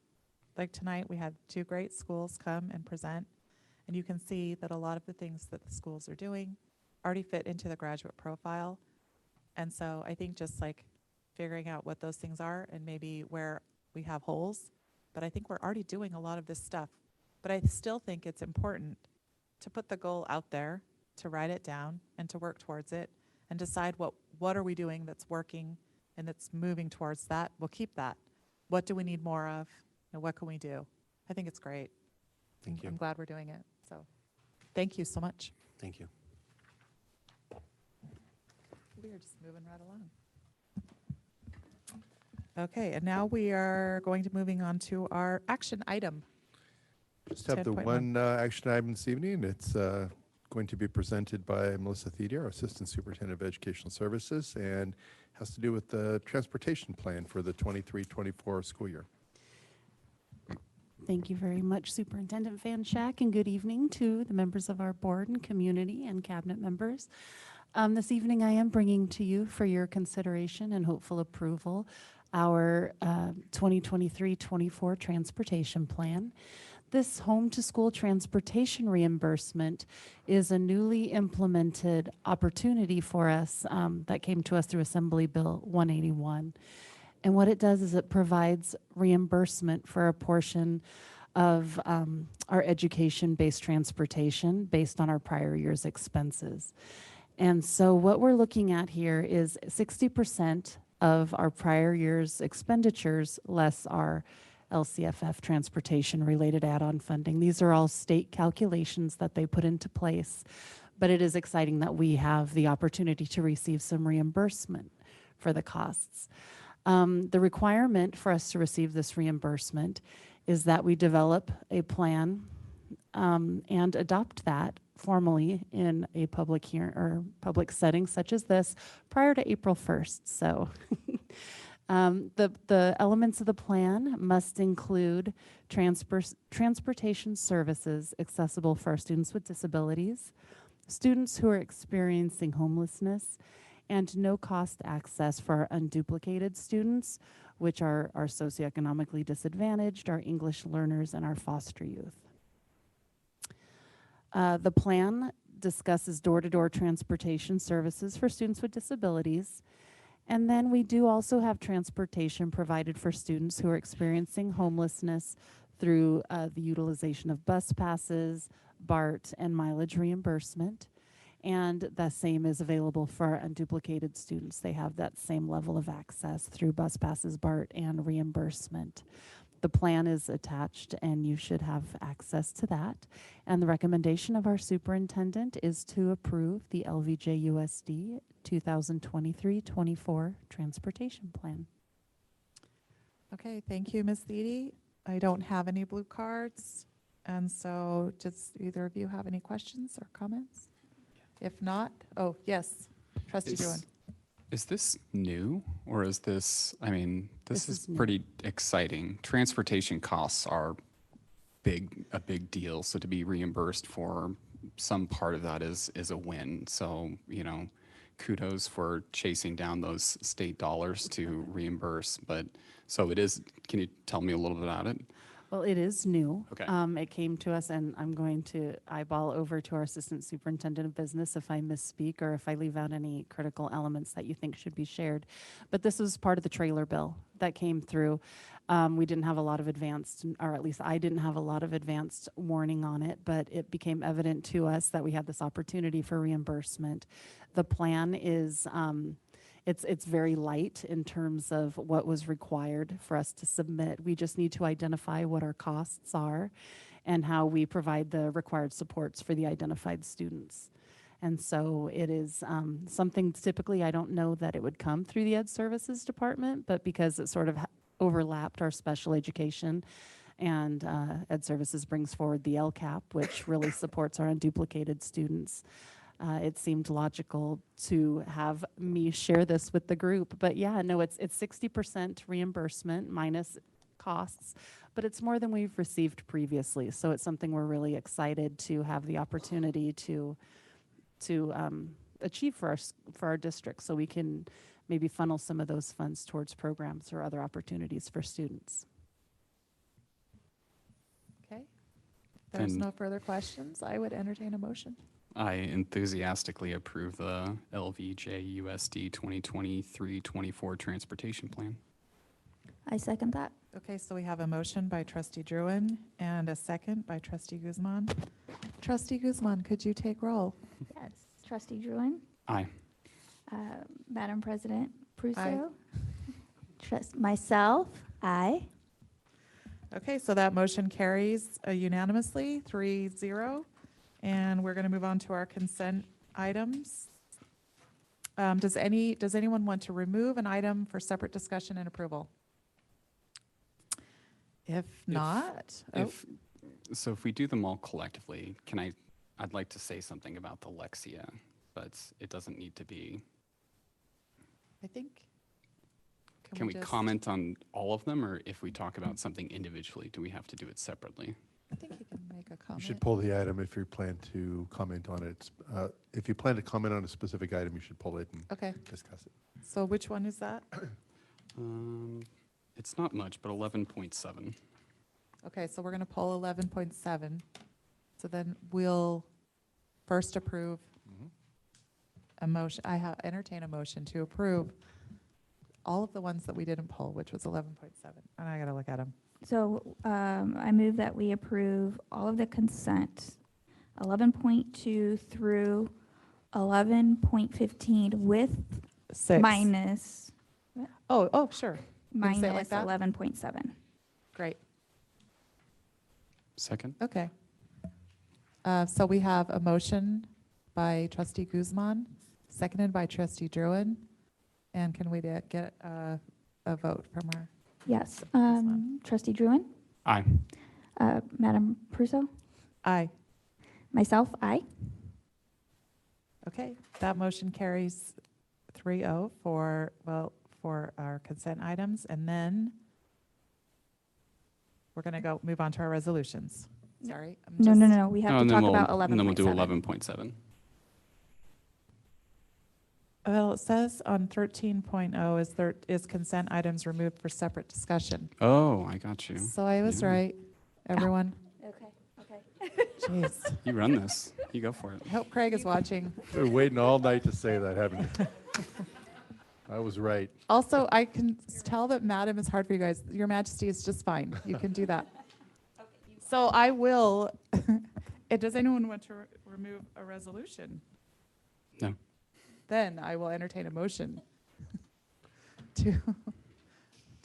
like tonight, we had 2 great schools come and present. And you can see that a lot of the things that the schools are doing already fit into the graduate profile. And so I think just like figuring out what those things are and maybe where we have holes, but I think we're already doing a lot of this stuff. But I still think it's important to put the goal out there, to write it down and to work towards it and decide what are we doing that's working and that's moving towards that. We'll keep that. What do we need more of? And what can we do? I think it's great. Thank you. I'm glad we're doing it. So thank you so much. Thank you. We are just moving right along. Okay, and now we are going to moving on to our action item. Just have the 10.1. one action item this evening. It's going to be presented by Melissa Thedier, our Assistant Superintendent of Educational Services, and has to do with the transportation plan for the 23-24 school year. Thank you very much, Superintendent Van Schack, and good evening to the members of our board and community and cabinet members. This evening I am bringing to you for your consideration and hopeful approval our 2023-24 transportation plan. This home to school transportation reimbursement is a newly implemented opportunity for us that came to us through Assembly Bill 181. And what it does is it provides reimbursement for a portion of our education-based transportation based on our prior year's expenses. And so what we're looking at here is 60% of our prior year's expenditures less our LCFF transportation-related add-on funding. These are all state calculations that they put into place, but it is exciting that we have the opportunity to receive some reimbursement for the costs. The requirement for us to receive this reimbursement is that we develop a plan and adopt that formally in a public hearing or public setting such as this prior to April 1st. So the elements of the plan must include transportation services accessible for our students with disabilities, students who are experiencing homelessness, and no-cost access for our unduplicated students, which are our socioeconomically disadvantaged, our English learners, and our foster youth. The plan discusses door-to-door transportation services for students with disabilities. And then we do also have transportation provided for students who are experiencing homelessness through the utilization of bus passes, BART, and mileage reimbursement. And the same is available for our unduplicated students. They have that same level of access through bus passes, BART, and reimbursement. The plan is attached and you should have access to that. And the recommendation of our superintendent is to approve the LVJUSD 2023-24 transportation plan. Okay, thank you, Ms. Thiede. I don't have any blue cards. And so does either of you have any questions or comments? If not, oh, yes, Trustee Druin. Is this new, or is this, I mean, this is new. pretty exciting. Transportation costs are a big deal, so to be reimbursed for some part of that is a win. So, you know, kudos for chasing down those state dollars to reimburse. But, so it is, can you tell me a little bit about it? Well, it is new. Okay. It came to us, and I'm going to eyeball over to our Assistant Superintendent of Business if I misspeak or if I leave out any critical elements that you think should be shared. But this was part of the trailer bill that came through. We didn't have a lot of advanced, or at least I didn't have a lot of advanced warning on it, but it became evident to us that we had this opportunity for reimbursement. The plan is it's very light in terms of what was required for us to submit. We just need to identify what our costs are and how we provide the required supports for the identified students. And so it is something typically I don't know that it would come through the Ed Services Department, but because it sort of overlapped our special education and Ed Services brings forward the LCAP, which really supports our unduplicated students. It seemed logical to have me share this with the group. But yeah, no, it's 60% reimbursement minus costs, but it's more than we've received previously. So it's something we're really excited to have the opportunity to achieve for our district, so we can maybe funnel some of those funds towards programs or other opportunities for students. Okay. If there's no further questions, I would entertain a motion. I enthusiastically approve the LVJUSD 2023-24 transportation plan. I second that. Okay, so we have a motion by Trustee Druin and a second by Trustee Guzman. Trustee Guzman, could you take roll? Yes. Trustee Druin? Aye. Madam President Prusso? Aye. Myself? Aye. Okay, so that motion carries unanimously, 3-0. And we're going to move on to our consent items. Does anyone want to remove an item for separate discussion and approval? If not, So if we do them all collectively, I'd like to say something about the Lexia, but it doesn't need to be. I think. Can we comment on all of them, or if we talk about something individually, do we have to do it separately? I think you can make a comment. You should pull the item if you plan to comment on it. If you plan to comment on a specific item, you should pull it and discuss it. So which one is that? It's not much, but 11.7. Okay, so we're going to pull 11.7. So then we'll first approve a motion. Entertain a motion to approve all of the ones that we didn't pull, which was 11.7. And I got to look at them. So I move that we approve all of the consent, 11.2 through 11.15 with 6. minus Oh, sure. You wanna say it minus like that? 11.7. Great. Second? Okay. So we have a motion by trustee Guzman, seconded by trustee Druin. And can we get a vote from our? Yes. Trustee Druin? Aye. Madam Prusso? Aye. Myself, aye. Okay, that motion carries 3-0 for our consent items. And then we're going to move on to our resolutions. Sorry. No. We have to and talk then about we'll, and then we'll do 11.7. 11.7. Well, it says on 13.0 is consent items removed for separate discussion. Oh, I got you. So I was Yeah. right, everyone. Okay. Jeez. You run this. You go for it. I hope Craig is watching. We're waiting all night to say that, haven't you? I was right. Also, I can tell that Madam is hard for you guys. Your Majesty is just fine. You can do that. So I will. Does anyone want to remove a resolution? No. Then I will entertain a motion to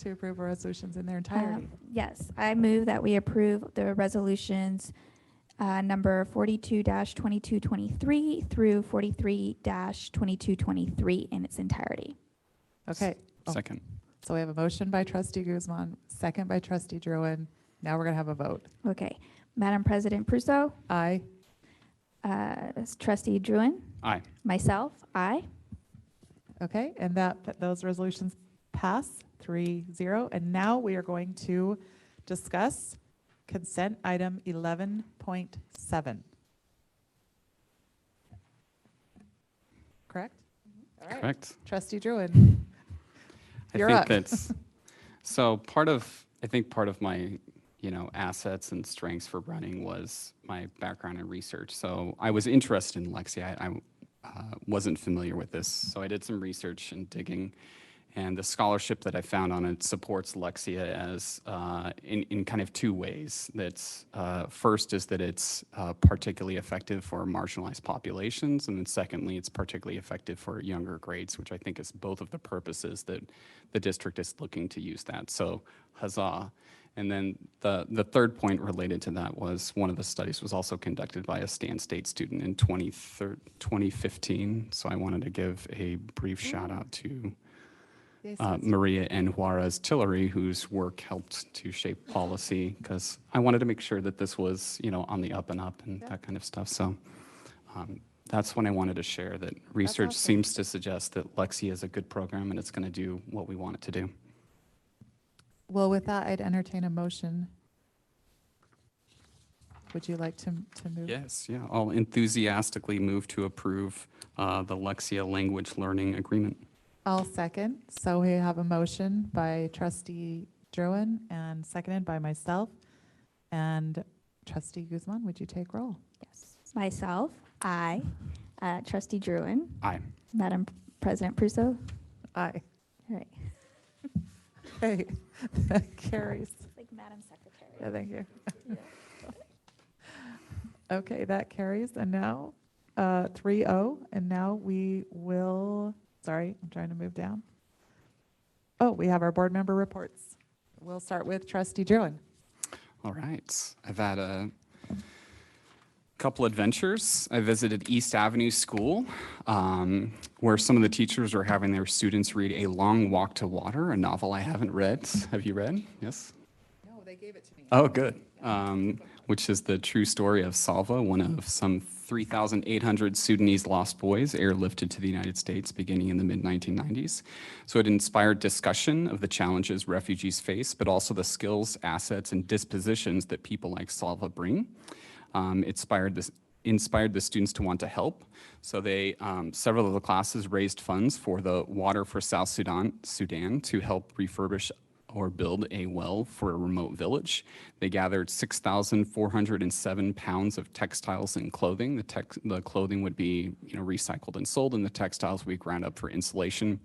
approve our resolutions in their entirety. Yes, I move that we approve the resolutions number 42-2223 through 43-2223 in its entirety. Okay. Oh, Second. so we have a motion by trustee Guzman, second by trustee Druin. Now we're going to have a vote. Okay. Madam President Prusso? Aye. Trustee Druin? Aye. Myself, aye. Okay, and those resolutions pass 3-0. And now we are going to discuss consent item 11.7. Correct? All right. Correct. Trustee Druin, you're up. That's so I think part of my, assets and strengths for running was my background in research. So I was interested in Lexia. I wasn't familiar with this, so I did some research and digging, and the scholarship that I found on it supports Lexia as in kind of two ways. That's first is that it's particularly effective for marginalized populations, and then secondly, it's particularly effective for younger grades, which I think is both of the purposes that the district is looking to use that. So huzzah. And then the third point related to that was one of the studies was also conducted by a Stan State student in 2015. So I wanted to give a brief shout out to Maria N. Juarez Tillery, whose work helped to shape policy, because I wanted to make sure that this was, on the up and up and that kind of stuff. So that's when I wanted to share that research awesome. seems to suggest that Lexia is a good program and it's going to do what we want it to do. Well, with that, I'd entertain a motion. Would you like to move? Yes, yeah. I'll enthusiastically move to approve the Lexia Language Learning Agreement. I'll second. So we have a motion by trustee Druin and seconded by myself. And trustee Guzman, would you take roll? Yes. Myself, aye. Trustee Druin? Aye. Madam President Prusso? Aye. All right. Hey, that carries. Like Madam Secretary. Yeah, thank you. Okay, that carries. And now 3-0. And now we will, sorry, I'm trying to move down. Oh, we have our board member reports. We'll start with trustee Druin. All right. I've had a couple adventures. I visited East Avenue School, where some of the teachers were having their students read A Long Walk to Water, a novel I haven't read. Have you read? Yes? No, they gave it to me. Oh, good. Which is the true story of Salva, one of some 3,800 Sudanese lost boys airlifted to the United States beginning in the mid-1990s. So it inspired discussion of the challenges refugees face, but also the skills, assets, and dispositions that people like Salva bring. Inspired the students to want to help. So they, several of the classes raised funds for the Water for South Sudan to help refurbish a or build a well for a remote village. They gathered 6,407 pounds of textiles and clothing. The clothing would be recycled and sold, and the textiles would be ground up for insulation.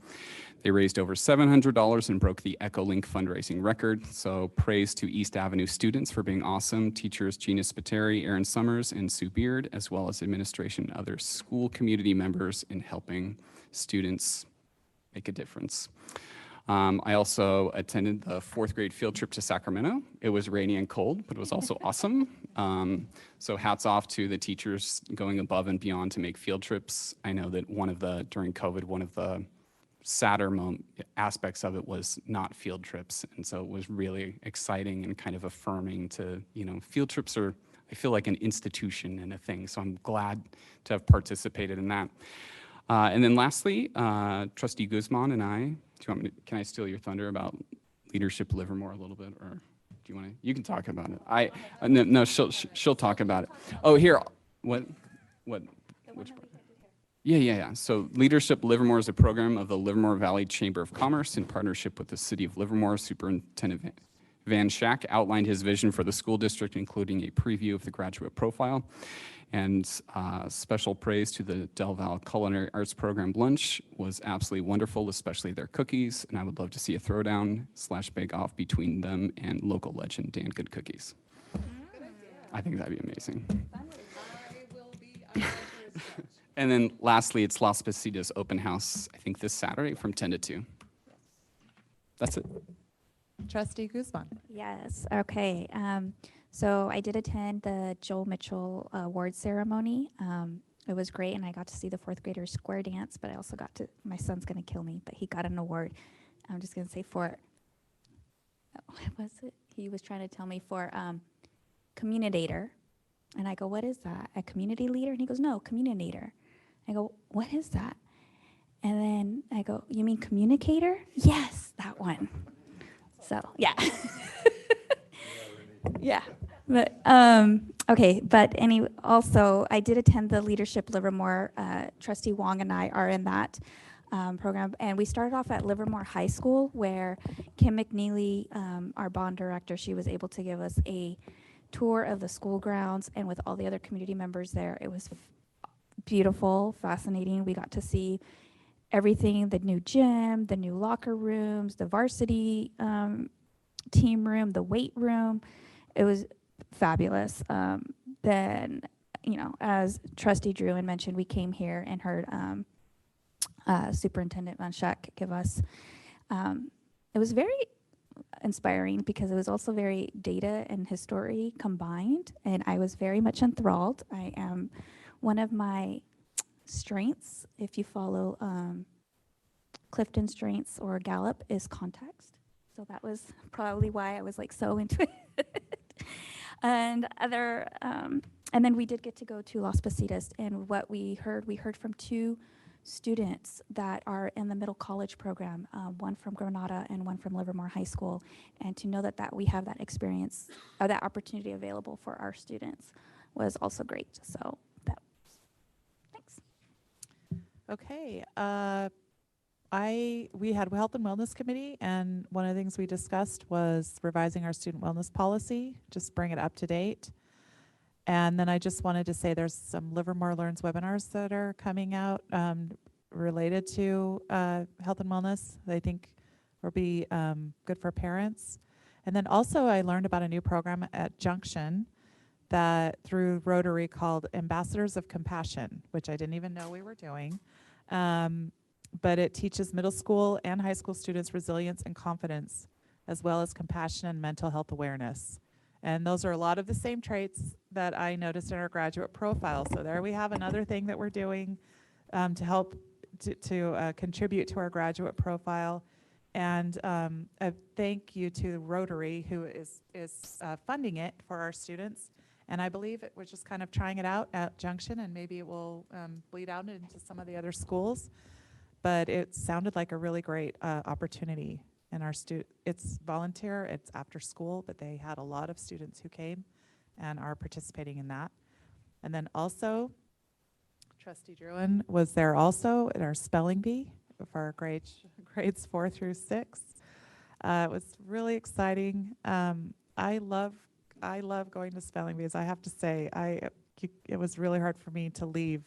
They raised over $700 and broke the EchoLink fundraising record. So praise to East Avenue students for being awesome, teachers Gina Spiteri, Aaron Summers, and Sue Beard, as well as administration and other school community members in helping students make a difference. I also attended the 4th grade field trip to Sacramento. It was rainy and cold, but it was also awesome. So hats off to the teachers going above and beyond to make field trips. I know that during COVID, one of the sadder aspects of it was not field trips. And so it was really exciting and kind of affirming to, field trips are, I feel like an institution and a thing. So I'm glad to have participated in that. And then lastly, Trustee Guzman and I, can I steal your thunder about Leadership Livermore a little bit, or do you want to? You can talk about it. No, she'll talk about it. Oh, here, what? Which part? Yeah. So Leadership Livermore is a program of the Livermore Valley Chamber of Commerce in partnership with the City of Livermore. Superintendent Van Schack outlined his vision for the school district, including a preview of the graduate profile. And special praise to the Del Val Culinary Arts Program lunch was absolutely wonderful, especially their cookies. And I would love to see a throwdown / bake-off between them and local legend Dan Good Cookies. I think that'd be amazing. And then lastly, it's Las Positas open house, I think this Saturday from 10 to 2. That's it. Trustee Guzman. Yes, okay. So I did attend the Joel Mitchell award ceremony. It was great, and I got to see the 4th graders square dance, but I also my son's gonna kill me, but he got an award. I'm just gonna say what was it? He was trying to tell me for communidator. And I go, what is that? A community leader? And he goes, no, communidator. I go, what is that? And then I go, you mean communicator? Yes, that one. So, yeah. Yeah. But, okay, but also, I did attend the Leadership Livermore. Trustee Wong and I are in that program. And we started off at Livermore High School, where Kim McNeely, our bond director, she was able to give us a tour of the school grounds, and with all the other community members there, it was beautiful, fascinating. We got to see everything, the new gym, the new locker rooms, the varsity team room, the weight room. It was fabulous. Then, as Trustee Druin mentioned, we came here and heard Superintendent Van Schack give us, it was very inspiring because it was also very data and history combined, and I was very much enthralled. I am one of my strengths, if you follow Clifton strengths or Gallup, is context. So that was probably why I was so into it. And then we did get to go to Las Positas, and what we heard from 2 students that are in the middle college program, one from Granada and one from Livermore High School, and to know that we have that experience, that opportunity available for our students was also great. So thanks. Okay, we had Health and Wellness Committee, and one of the things we discussed was revising our student wellness policy, just bring it up to date. And then I just wanted to say there's some Livermore Learns webinars that are coming out related to health and wellness that I think will be good for parents. And then also I learned about a new program at Junction that through Rotary called Ambassadors of Compassion, which I didn't even know we were doing. But it teaches middle school and high school students resilience and confidence, as well as compassion and mental health awareness. And those are a lot of the same traits that I noticed in our graduate profile. So there we have another thing that we're doing to help to contribute to our graduate profile. And a thank you to Rotary, who is funding it for our students. And I believe we're just kind of trying it out at Junction, and maybe it will bleed out into some of the other schools. But it sounded like a really great opportunity. And it's volunteer, it's after school, but they had a lot of students who came and are participating in that. And then also, Trustee Druin was there also in our spelling bee for our grades 4 through 6. It was really exciting. I love going to spelling bees. I have to say, it was really hard for me to leave.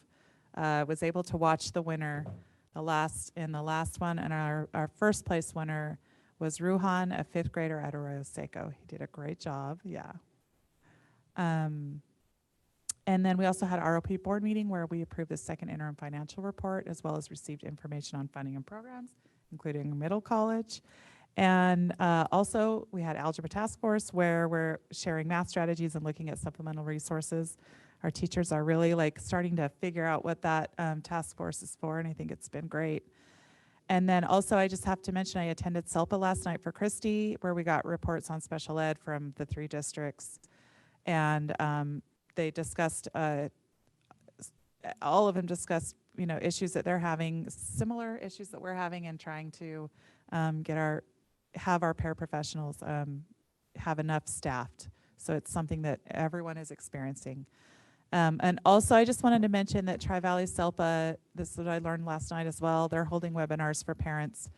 Was able to watch the winner, the last one, and our first place winner was Ruhan, a 5th grader at Arroyo Seco. He did a great job. Yeah. And then we also had ROP board meeting where we approved the second interim financial report, as well as received information on funding and programs, including middle college. And also we had algebra task force where we're sharing math strategies and looking at supplemental resources. Our teachers are really starting to figure out what that task force is for, and I think it's been great. And then also I just have to mention I attended SELPA last night for Christy, where we got reports on special ed from the 3 districts. And they discussed, all of them discussed, issues that they're having, similar issues that we're having, and trying to have our paraprofessionals have enough staffed. So it's something that everyone is experiencing. And also I just wanted to mention that Tri-Valley SELPA, this is what I learned last night as well, they're holding webinars for parents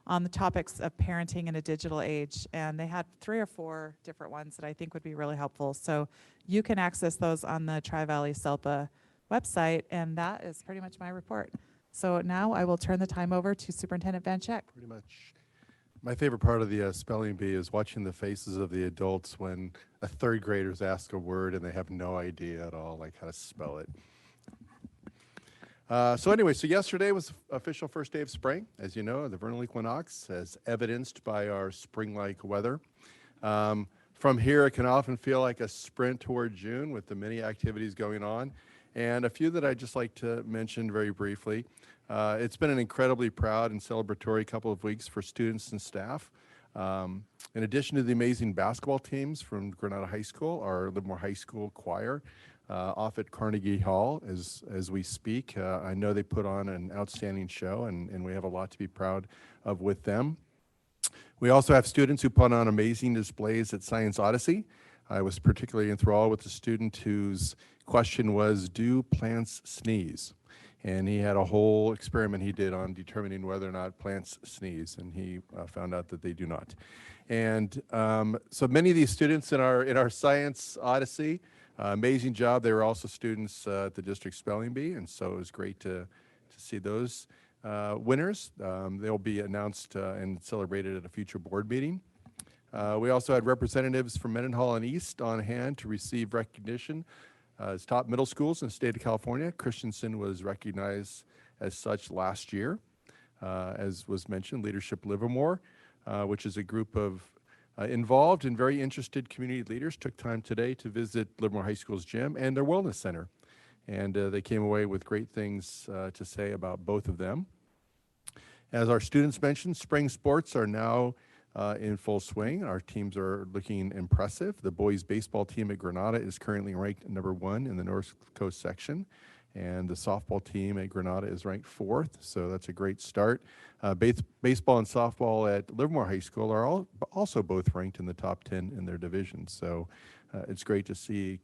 on the topics of parenting in a digital age. And they had 3 or 4 different ones that I think would be really helpful. So you can access those on the Tri-Valley SELPA website, and that is pretty much my report. So now I will turn the time over to Superintendent Van Scheck. Pretty much. My favorite part of the spelling bee is watching the faces of the adults when a 3rd graders ask a word and they have no idea at all how to spell it. So yesterday was official first day of spring, as you know, the vernal equinox, as evidenced by our spring-like weather. From here, it can often feel like a sprint toward June with the many activities going on. And a few that I'd just like to mention very briefly. It's been an incredibly proud and celebratory couple of weeks for students and staff. In addition to the amazing basketball teams from Granada High School, our Livermore High School choir, off at Carnegie Hall as we speak. I know they put on an outstanding show, and we have a lot to be proud of with them. We also have students who put on amazing displays at Science Odyssey. I was particularly enthralled with the student whose question was, do plants sneeze? And he had a whole experiment he did on determining whether or not plants sneeze, and he found out that they do not. And so many of these students in our Science Odyssey, amazing job. They were also students at the district spelling bee, and so it was great to see those winners. They'll be announced and celebrated at a future board meeting. We also had representatives from Mendenhall and East on hand to receive recognition as top middle schools in the state of California. Christensen was recognized as such last year. As was mentioned, Leadership Livermore, which is a group of involved and very interested community leaders, took time today to visit Livermore High School's gym and their wellness center. And they came away with great things to say about both of them. As our students mentioned, spring sports are now in full swing. Our teams are looking impressive. The boys baseball team at Granada is currently ranked #1 in the North Coast section. And the softball team at Granada is ranked 4th, so that's a great start. Baseball and softball at Livermore High School are also both ranked in the top 10 in their division. So it's great to see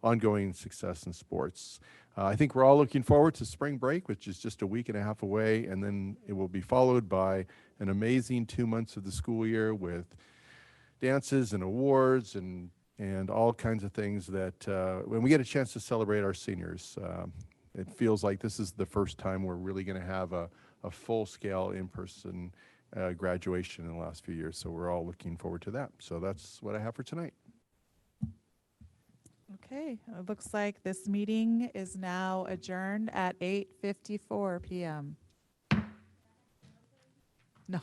ongoing success in sports. I think we're all looking forward to spring break, which is just a week and a half away, and then it will be followed by an amazing 2 months of the school year with dances and awards and all kinds of things that when we get a chance to celebrate our seniors, it feels like this is the first time we're really going to have a full-scale in-person graduation in the last few years. So we're all looking forward to that. So that's what I have for tonight. Okay, it looks like this meeting is now adjourned at 8:54 p.m. No.